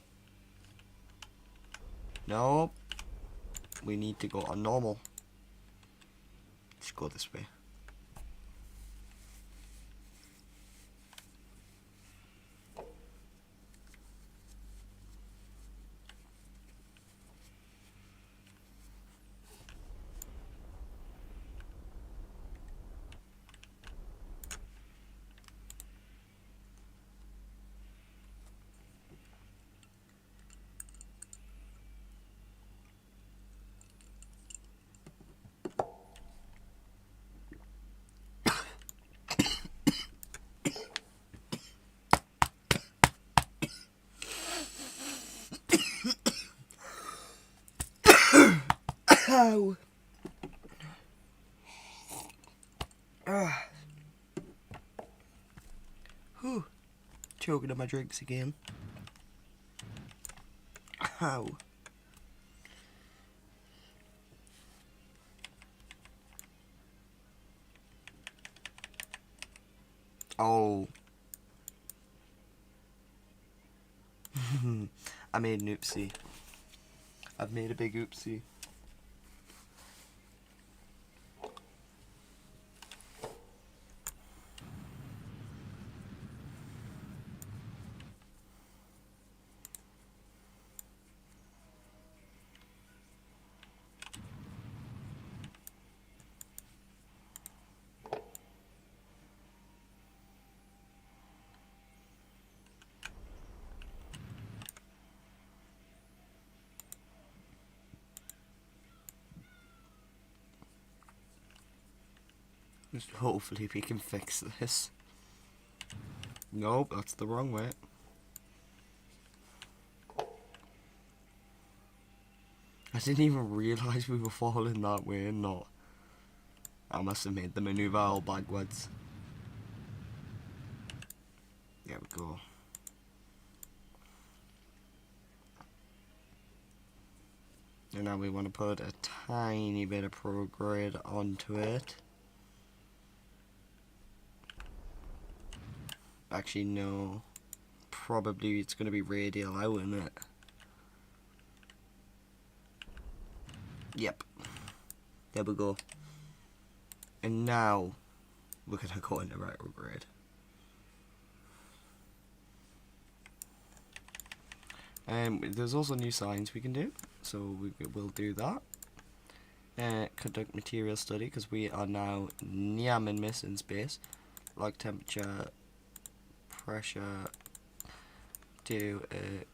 Nope. We need to go on normal. Let's go this way. Ow. Whew. Choking on my drinks again. Ow. Oh. I made an oopsie. I've made a big oopsie. Just hopefully we can fix this. Nope, that's the wrong way. I didn't even realise we were falling that way and not. I must have made the manoeuvre all backwards. There we go. And now we want to put a tiny bit of prograde onto it. Actually, no. Probably it's going to be radial out, isn't it? Yep. There we go. And now we're going to go into retrograde. There's also new science we can do, so we'll do that. Conduct material study, because we are now near min-miss in space. Log temperature, pressure, do a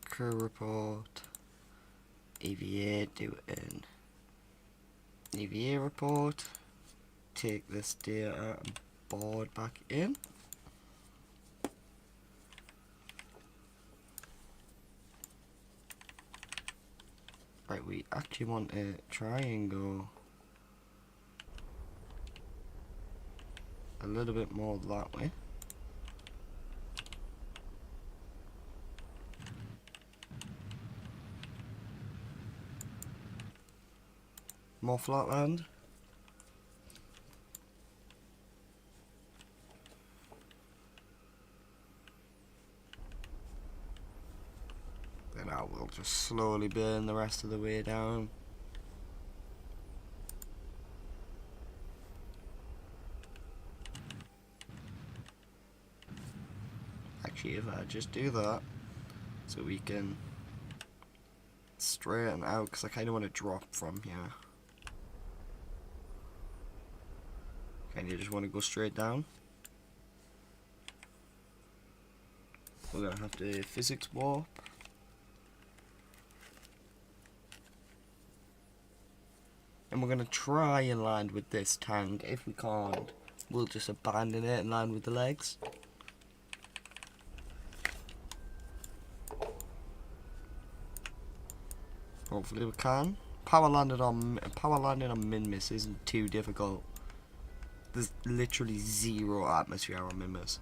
crew report, EVA, do an EVA report, take this data and board back in. Right, we actually want to try and go a little bit more that way. More flatland. Then I will just slowly burn the rest of the way down. Actually, if I just do that, so we can straighten out, because I kind of want to drop from here. Kind of just want to go straight down. We're going to have to physics warp. And we're going to try and land with this tank. If we can't, we'll just abandon it and land with the legs. Hopefully we can. Power landing on min-miss isn't too difficult. There's literally 0 atmosphere on min-miss.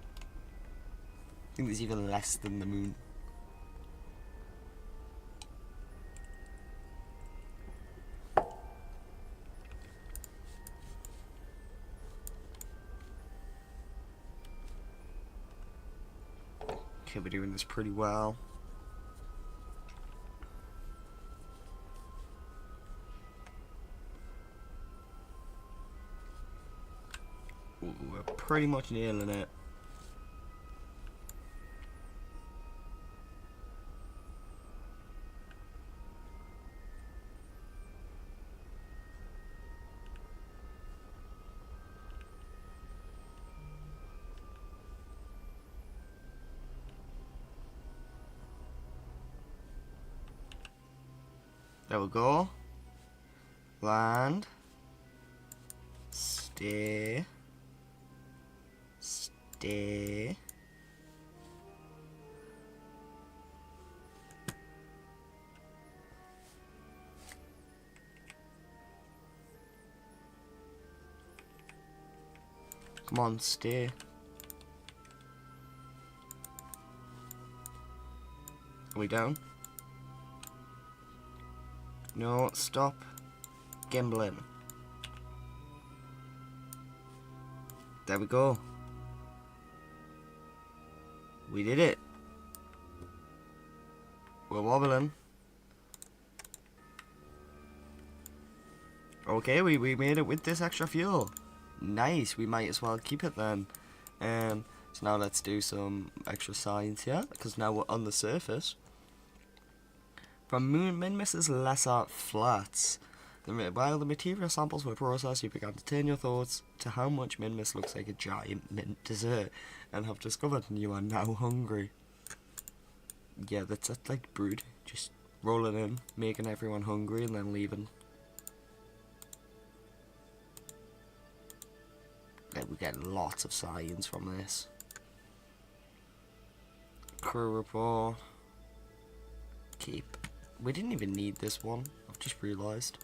I think there's even less than the moon. Okay, we're doing this pretty well. Ooh, we're pretty much nailing it. There we go. Land. Stay. Stay. Come on, stay. Are we down? No, stop gambling. There we go. We did it. We're wobbling. Okay, we made it with this extra fuel. Nice, we might as well keep it then. So now let's do some extra science here, because now we're on the surface. From min-miss's lesser flats, while the material samples were processed, you began to turn your thoughts to how much min-miss looks like a giant mint dessert, and have discovered you are now hungry. Yeah, that's like brood, just rolling in, making everyone hungry, and then leaving. Yeah, we get lots of science from this. Crew report. Keep. We didn't even need this one. I've just realised.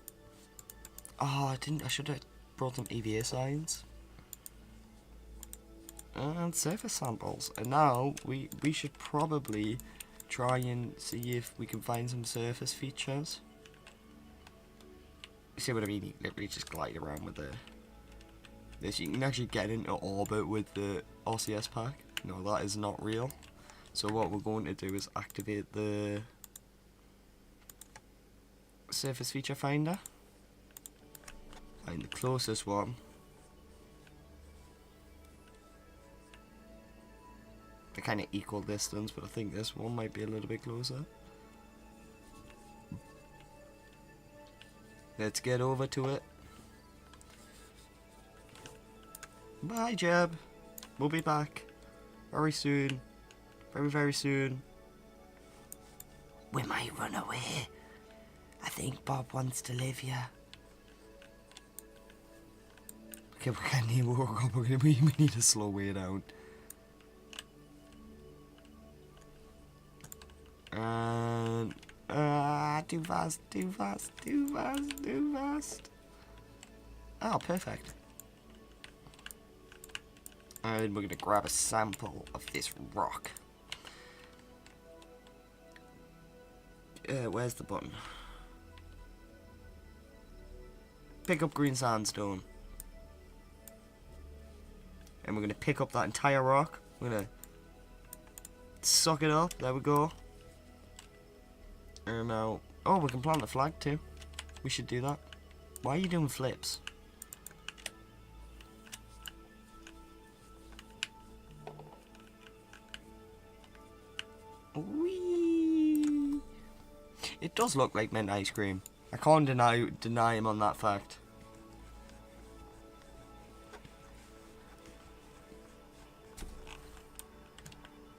Oh, I should have brought some EVA science. And surface samples. And now we should probably try and see if we can find some surface features. You see what I mean? You literally just glide around with this. You can actually get into orbit with the RCS pack. No, that is not real. So what we're going to do is activate the surface feature finder. Find the closest one. They're kind of equal distance, but I think this one might be a little bit closer. Let's get over to it. Bye, Jeb. We'll be back very soon. Very, very soon. We might run away. I think Bob wants to live here. Okay, we can't need to walk up. We need to slow way down. And too fast, too fast, too fast, too fast. Oh, perfect. And we're gonna grab a sample of this rock. Where's the button? Pick up green sandstone. And we're gonna pick up that entire rock. We're gonna suck it up. There we go. And now, oh, we can plant a flag too. We should do that. Why are you doing flips? Whee! It does look like mint ice cream. I can't deny him on that fact.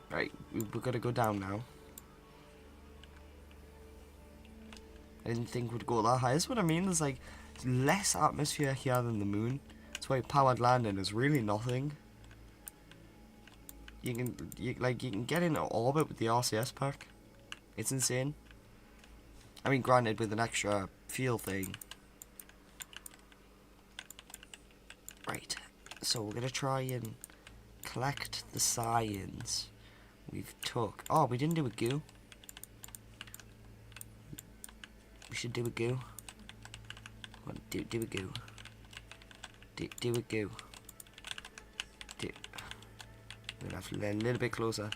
Right, we've got to go down now. I didn't think we'd go that high. That's what I mean. There's like less atmosphere here than the moon. That's why powered landing is really nothing. You can get into orbit with the RCS pack. It's insane. I mean, granted, with an extra fuel thing. Right. So we're gonna try and collect the science we've took. Oh, we didn't do a goo. We should do a goo. Do a goo. Do a goo. We're gonna have to get a little bit closer.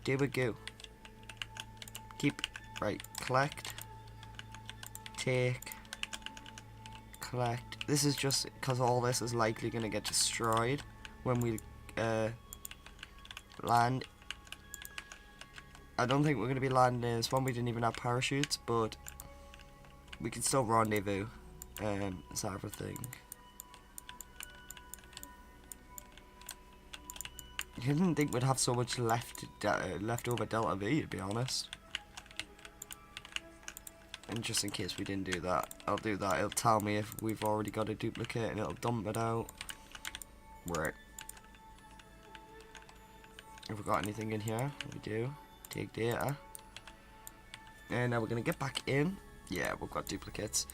Do a goo. Keep right. Collect. Take. Collect. This is just because all this is likely gonna get destroyed when we land. I don't think we're gonna be landing in this one. We didn't even have parachutes, but we can still rendezvous. Is that everything? I didn't think we'd have so much leftover Delta V, to be honest. And just in case we didn't do that, I'll do that. It'll tell me if we've already got a duplicate and it'll dump it out. Right. Have we got anything in here? We do. Take data. And now we're going to get back in. Yeah, we've got duplicates.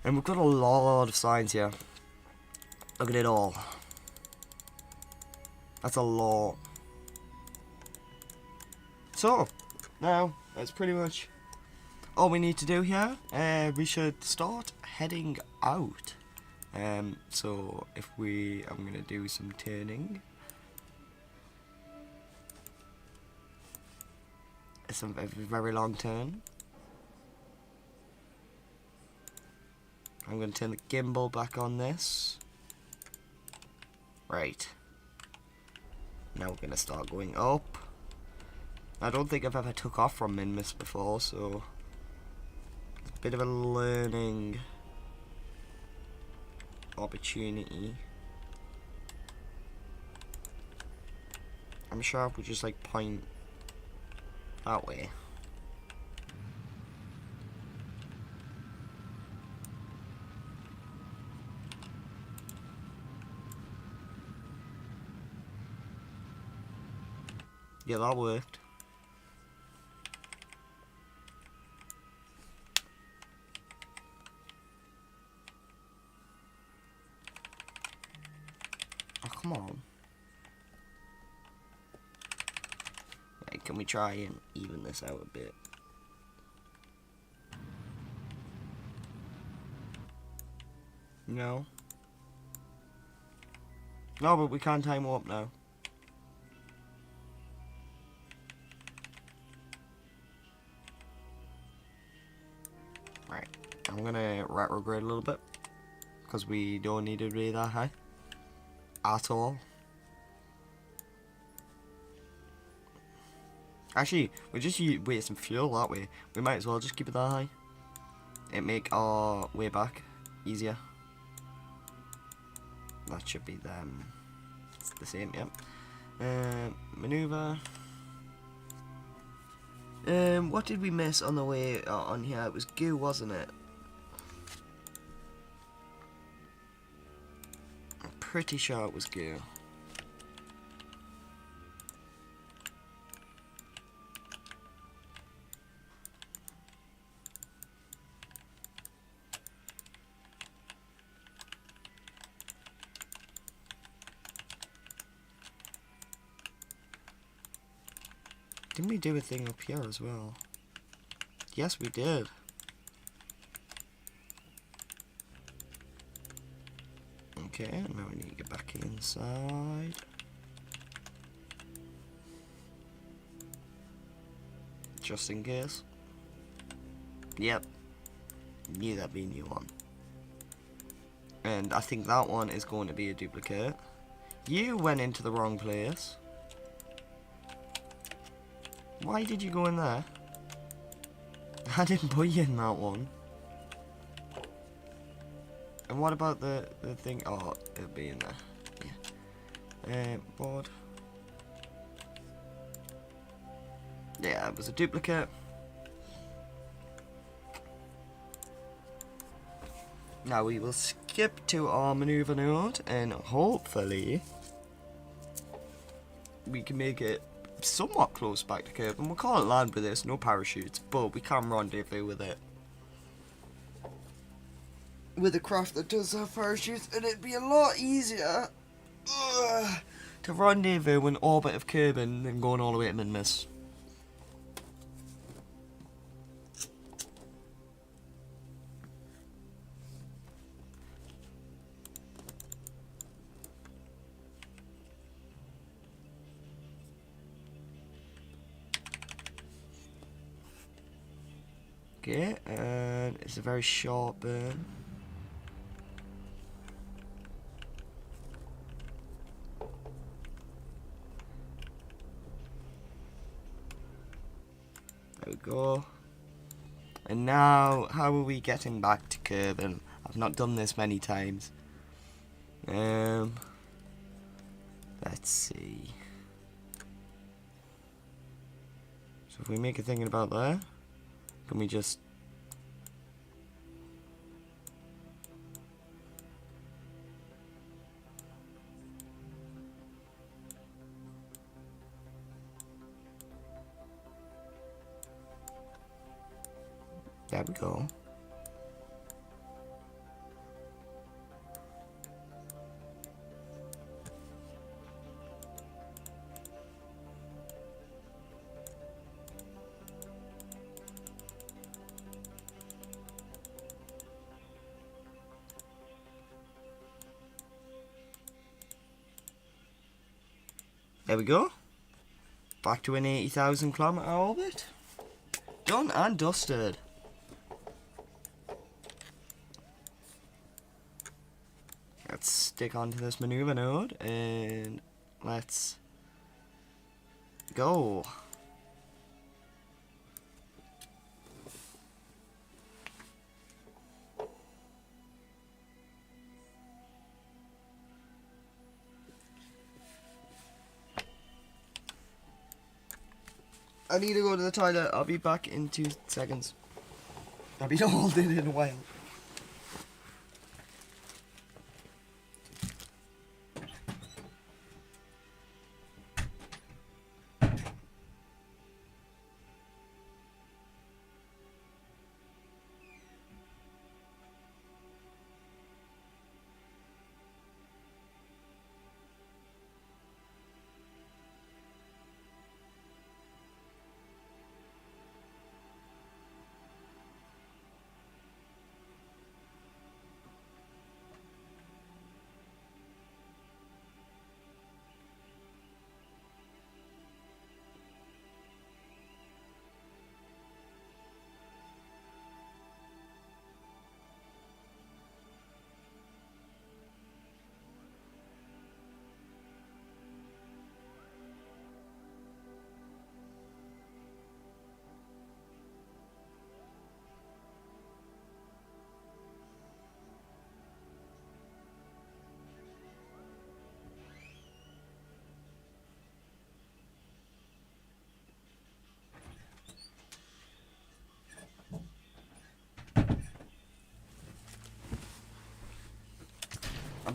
And we've got a lot of signs here. Look at it all. That's a lot. So, now, that's pretty much all we need to do here. We should start heading out. So, I'm going to do some turning. It's a very long turn. I'm going to turn the gimbal back on this. Right. Now we're going to start going up. I don't think I've ever took off from Minmus before, so it's a bit of a learning opportunity. I'm sure if we just like point that way. Yeah, that worked. Oh, come on. Right, can we try and even this out a bit? No. No, but we can't time warp now. Right, I'm gonna retrograde a little bit because we don't need to be that high at all. Actually, we're just wasting fuel that way. We might as well just keep it that high. It make our way back easier. That should be them. It's the same, yep. Maneuver. What did we miss on the way on here? It was goo, wasn't it? I'm pretty sure it was goo. Didn't we do a thing up here as well? Yes, we did. Okay, now we need to get back inside. Just in case. Yep. Knew that'd be a new one. And I think that one is going to be a duplicate. You went into the wrong place. Why did you go in there? I didn't put you in that one. And what about the thing? Oh, it'll be in there. Yeah. Board. Yeah, it was a duplicate. Now we will skip to our maneuver node and hopefully we can make it somewhat close back to curve. And we can't land with this, no parachutes, but we can rendezvous with it. With a craft that does have parachutes, and it'd be a lot easier to rendezvous in orbit of Kerbin than going all the way to Minmus. Okay, and it's a very short burn. There we go. And now, how are we getting back to Kerbin? I've not done this many times. Let's see. So if we make a thinking about there, can we just... There we go. There we go. Back to an 80,000 kilometer orbit. Done and dusted. Let's stick onto this maneuver node and let's go. I need to go to the toilet. I'll be back in 2 seconds. I've been holding it in a while.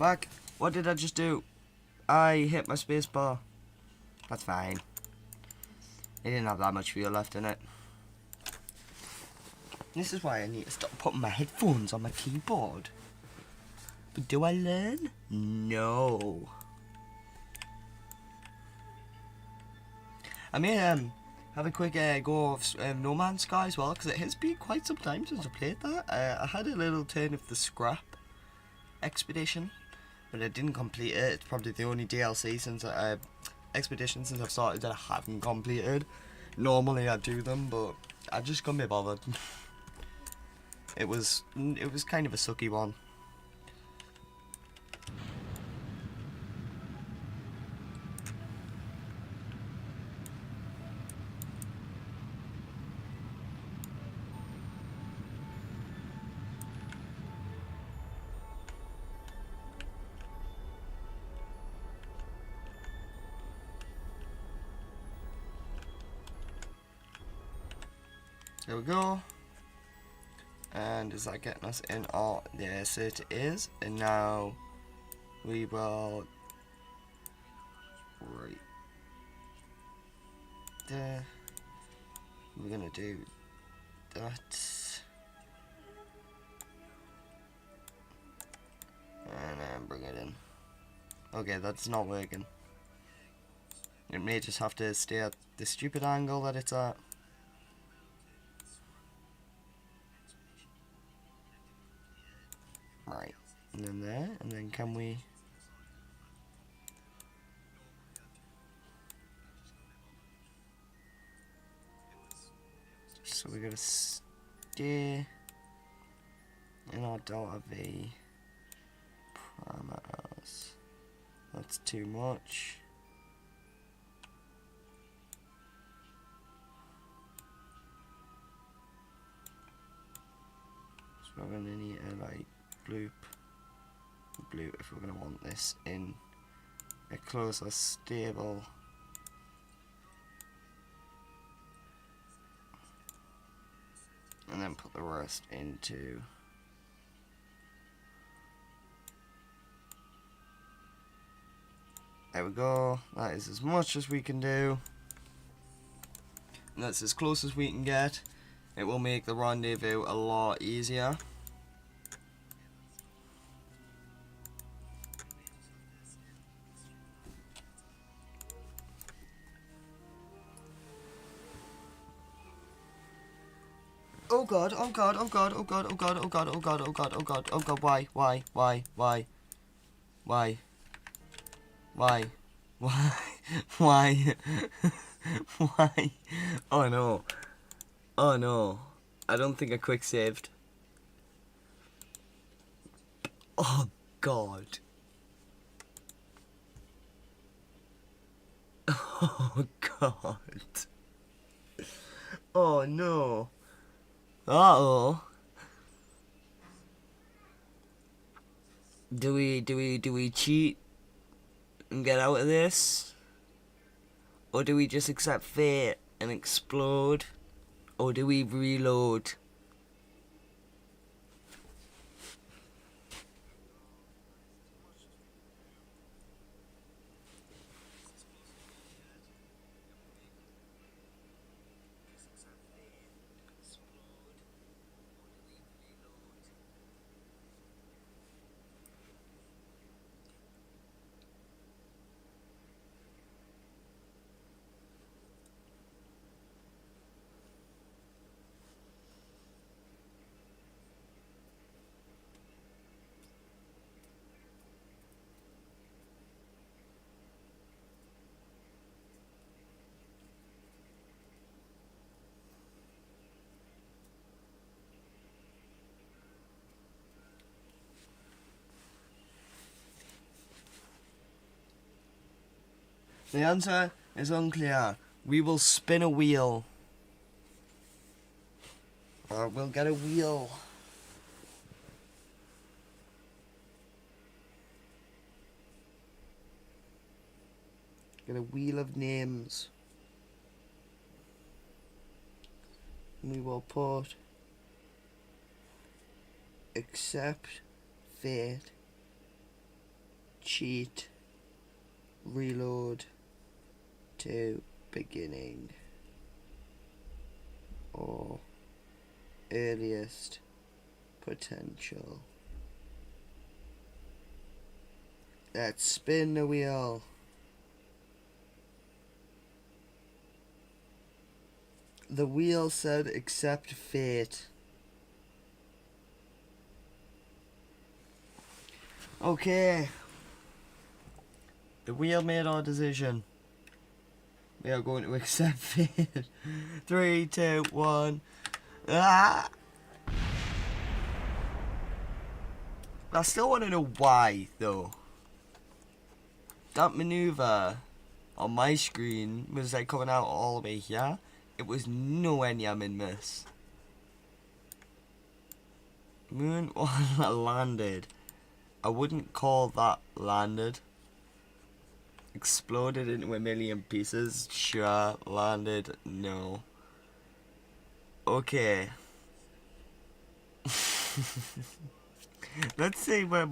back. What did I just do? I hit my space bar. That's fine. It didn't have that much fuel left in it. This is why I need to stop putting my headphones on my keyboard. But do I learn? No. I may have a quick go of No Man's Sky as well, because it has been quite some time since I played that. I had a little turn of the Scrap Expedition, but I didn't complete it. It's probably the only DLC since expedition since I've started that I haven't completed. Normally I do them, but I just couldn't be bothered. It was kind of a sucky one. There we go. And is that getting us in? Oh, yes it is. And now we will right there. We're gonna do that. And then bring it in. Okay, that's not working. It may just have to stay at the stupid angle that it's at. Right, and then there, and then can we... So we're gonna stay in our Delta V parameters. That's too much. So we're gonna need a like bloop if we're gonna want this in a closer stable and then put the rest into there we go. That is as much as we can do, and that's as close as we can get. It will make the rendezvous a lot easier. Oh god, oh god, oh god, oh god, oh god, oh god, oh god, oh god, oh god, oh god, why, why, why, why, why, why, why, why, oh no, oh no, I don't think I quick saved. Oh god. Oh god. Oh no. Uh-oh. Do we cheat and get out of this? Or do we just accept fate and explode? Or do we reload? The answer is unclear. We will spin a wheel. Or we'll get a wheel. Get a wheel of names. We will put accept fate cheat, reload to beginning, or earliest potential. Let's spin the wheel. The wheel said accept fate. Okay. The wheel made our decision. We are going to accept fate. 3, 2, 1. Ah! I still want to know why, though. That maneuver on my screen was like coming out all the way here. It was nowhere near mid-miss. Moon landed. I wouldn't call that landed. Exploded into a million pieces. Sure. Landed. No. Okay. Let's see where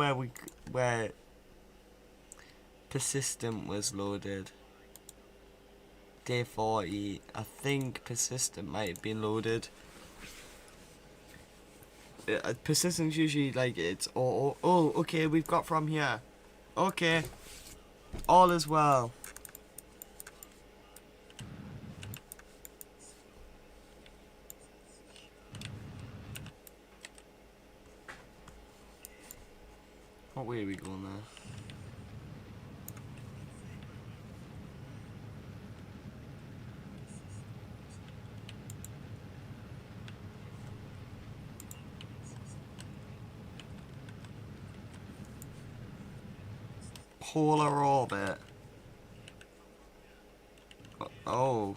persistent was loaded. Day 40. I think persistent might have been loaded. Persistence usually like it's oh okay, we've got from here. Okay. All is well. What way are we going there? Polar orbit. Oh.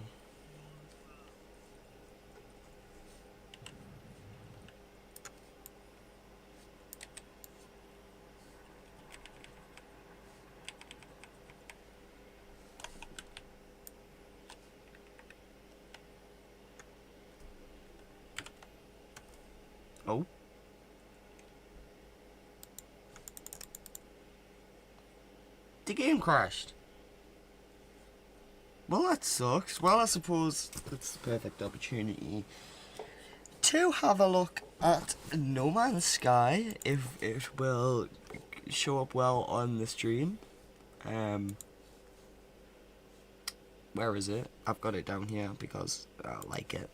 Oh. The game crashed. Well, that sucks. Well, I suppose it's the perfect opportunity to have a look at No Man's Sky, if it will show up well on the stream. Where is it? I've got it down here because I like it.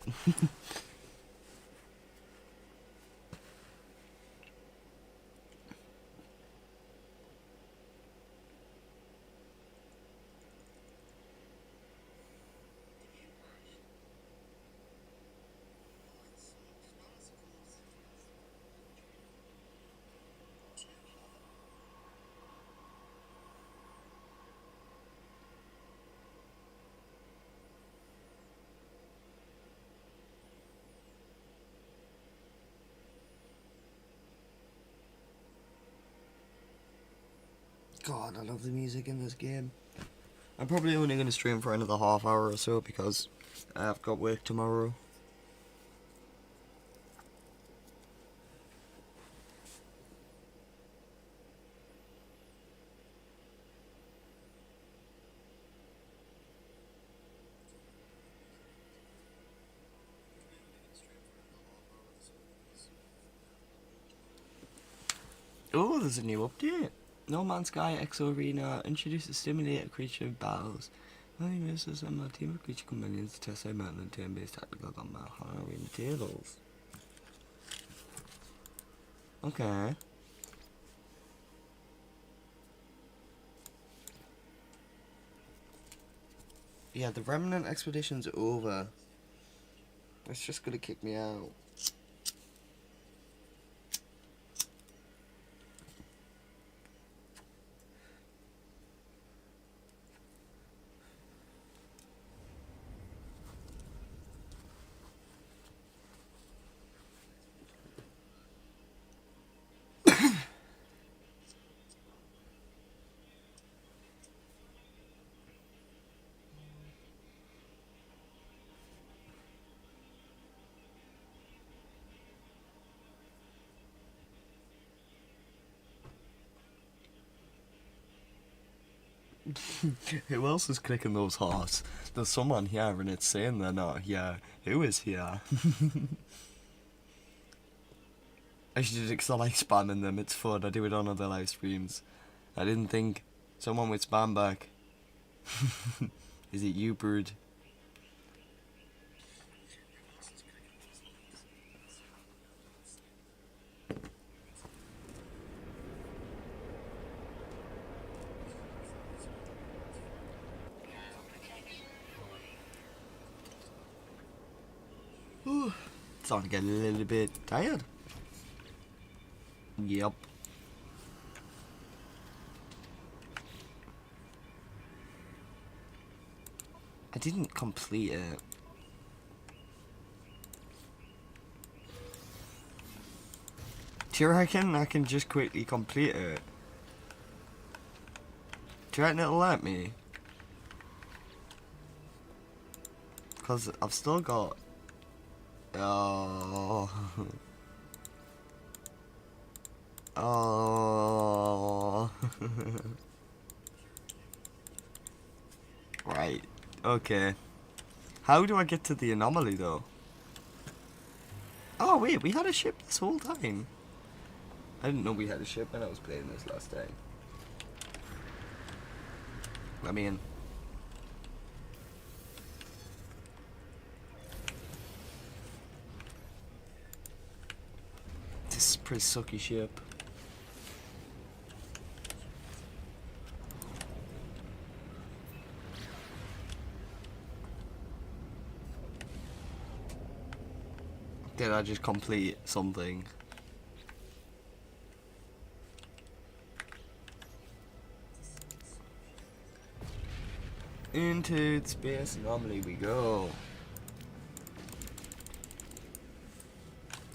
God, I love the music in this game. I'm probably only going to stream for another half hour or so because I've got work tomorrow. Oh, there's a new update. No Man's Sky X Arena introduces stimulated creature battles. Only moves to assemble a team of creature companions to test out mountain and turn-based tactical combat arena tables. Okay. Yeah, the Remnant expedition's over. It's just gonna kick me out. Who else is clicking those hearts? There's someone here and it's saying they're not here. Who is here? I should do it because I like spamming them. It's fun. I do it on other live streams. I didn't think someone would spam back. Is it you, Bird? Starting to get a little bit tired. Yep. I didn't complete it. Do you reckon I can just quickly complete it? Do you reckon it'll let me? Because I've still got... Oh... Oh... Right, okay. How do I get to the anomaly though? Oh wait, we had a ship this whole time. I didn't know we had a ship when I was playing this last time. Let me in. This is a pretty sucky ship. Did I just complete something? Into the space anomaly we go.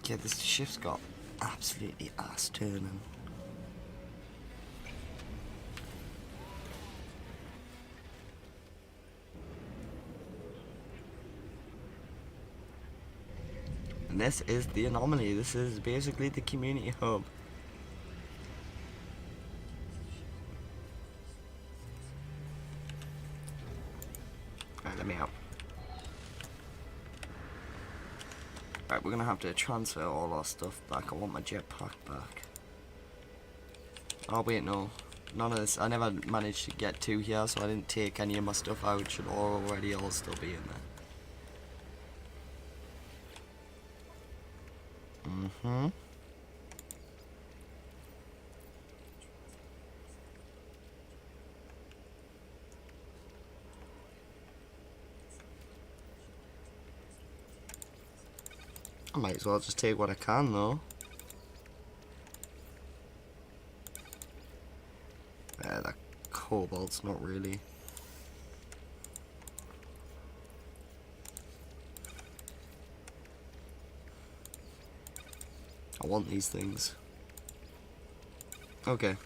Yeah, this ship's got absolutely ass turning. And this is the anomaly. This is basically the community hub. Alright, let me out. Alright, we're gonna have to transfer all our stuff back. I want my jetpack back. Oh wait, no. None of this. I never managed to get to here, so I didn't take any of my stuff out. It should already all still be in there. Mm-hmm. I might as well just take what I can though. That cobalt's not really. I want these things. Okay.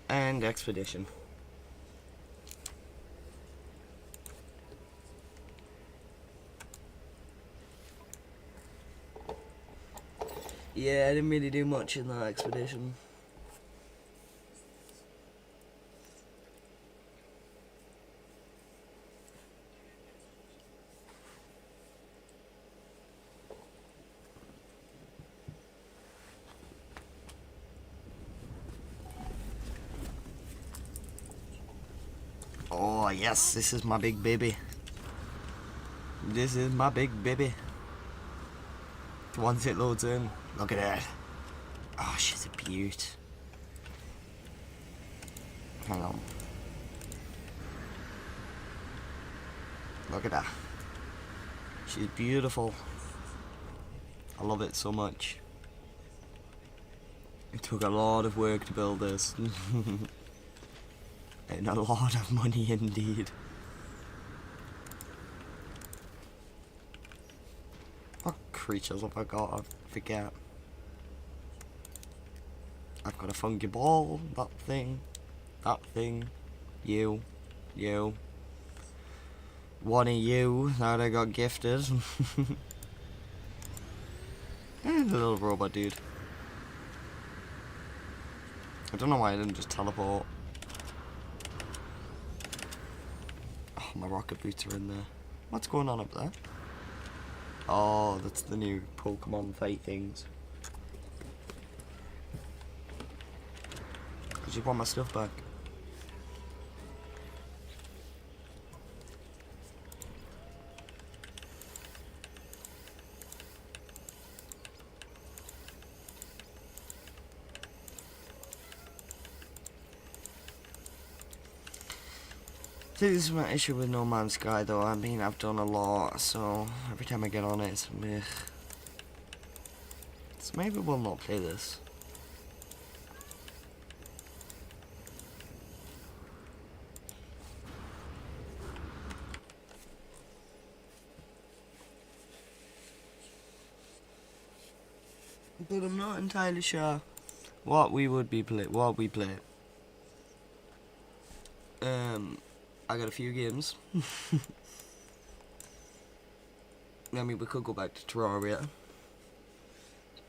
And expedition. Yeah, I didn't really do much in that expedition. Oh yes, this is my big baby. This is my big baby. Once it loads in, look at that. Oh, she's a beaut. Hang on. Look at that. She's beautiful. I love it so much. It took a lot of work to build this. And a lot of money indeed. What creatures have I got? I forget. I've got a funky ball, that thing, you. One of you that I got gifted. And a little robot dude. I don't know why I didn't just teleport. my rocket boots are in there. What's going on up there? Oh, that's the new Pokemon fight things. Because you want my stuff back. This is my issue with No Man's Sky though. I mean, I've done a lot, so every time I get on it, it's meh. So maybe we'll not play this. But I'm not entirely sure what we play. I got a few games. I mean, we could go back to Terraria.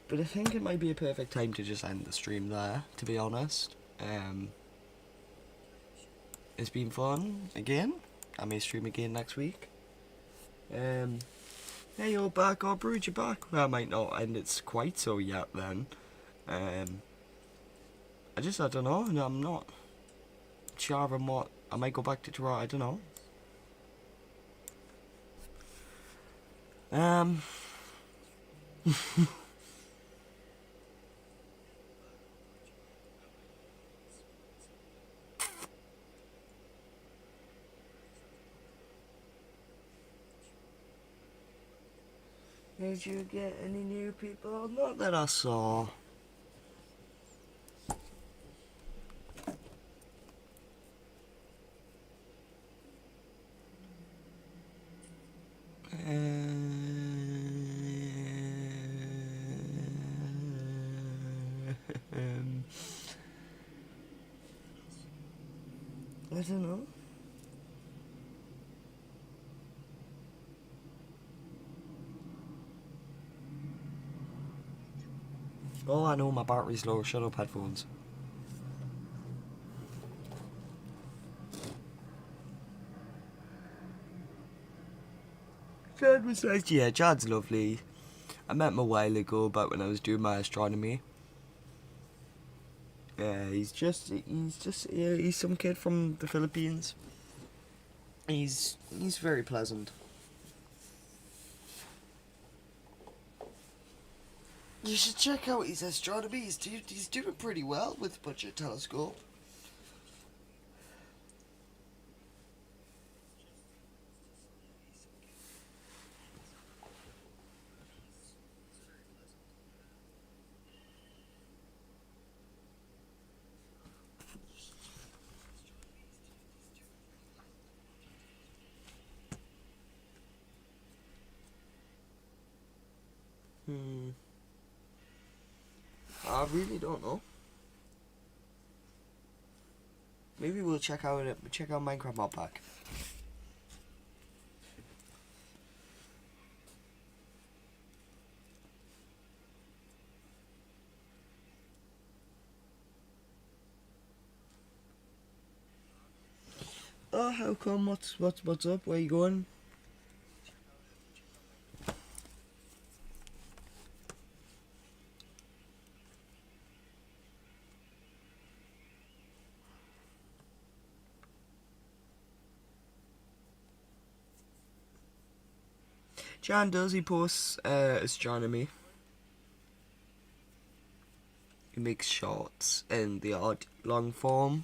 But I think it might be a perfect time to just end the stream there, to be honest. It's been fun, again. I may stream again next week. Hey, you're back, or Brood, you're back. Well, I might not end it quite so yet then. I don't know, and I'm not sure on what. I might go back to Terraria, I don't know. Did you get any new people? Not that I saw. I don't know. Oh, I know, my battery's low. Shut up, headphones. Chad was nice. Yeah, Chad's lovely. I met him a while ago, back when I was doing my astronomy. Yeah, he's some kid from the Philippines. He's very pleasant. You should check out his astronomy. He's doing pretty well with the budget telescope. I really don't know. Maybe we'll check out Minecraft mod pack. Oh, how come? What's up? Where you going? Jan does, he posts astronomy. He makes shorts in the odd long form.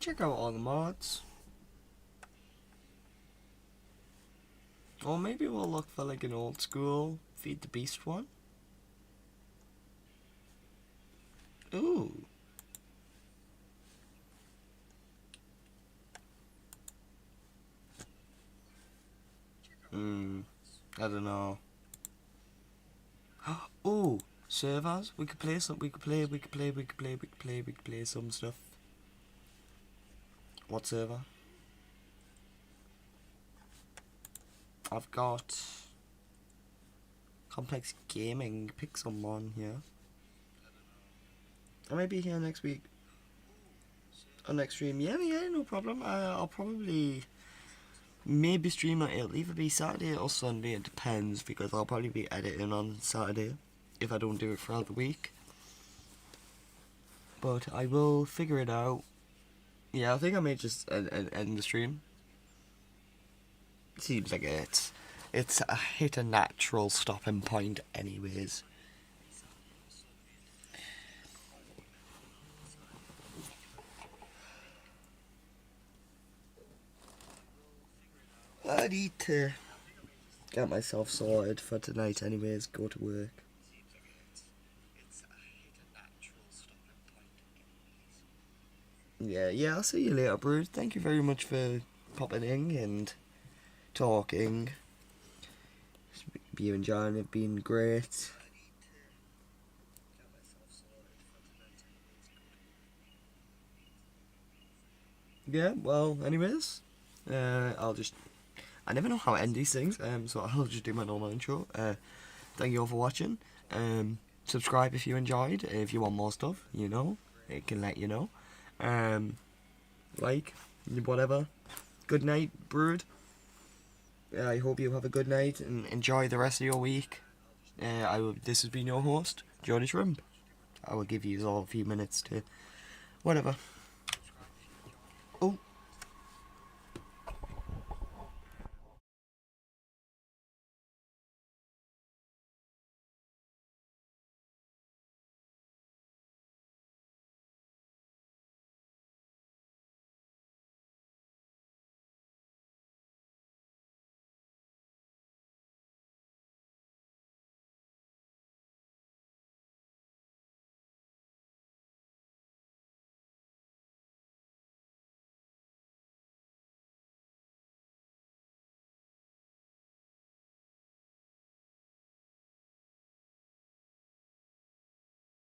Check out all the mods. Or maybe we'll look for like an old school Feed the Beast one. Ooh. I don't know. Oh, servers. We could play some stuff. What server? I've got Complex Gaming Pixelmon here. I might be here next week. On next stream. Yeah, no problem. I'll probably maybe stream it. It'll either be Saturday or Sunday. It depends, because I'll probably be editing on Saturday if I don't do it throughout the week. But I will figure it out. Yeah, I think I may just end the stream. Seems like it's hit a natural stopping point anyways. I need to get myself sorted for tonight anyways, go to work. Yeah, I'll see you later, Bruce. Thank you very much for popping in and talking. You and John have been great. Yeah, well, anyways, I never know how to end these things, so I'll just do my normal intro. Thank you all for watching. Subscribe if you enjoyed. If you want more stuff, you know, it can let you know. Like, whatever. Good night, brood. I hope you have a good night and enjoy the rest of your week. This has been your host, GeordieLive. I will give you all a few minutes to whatever. Oh.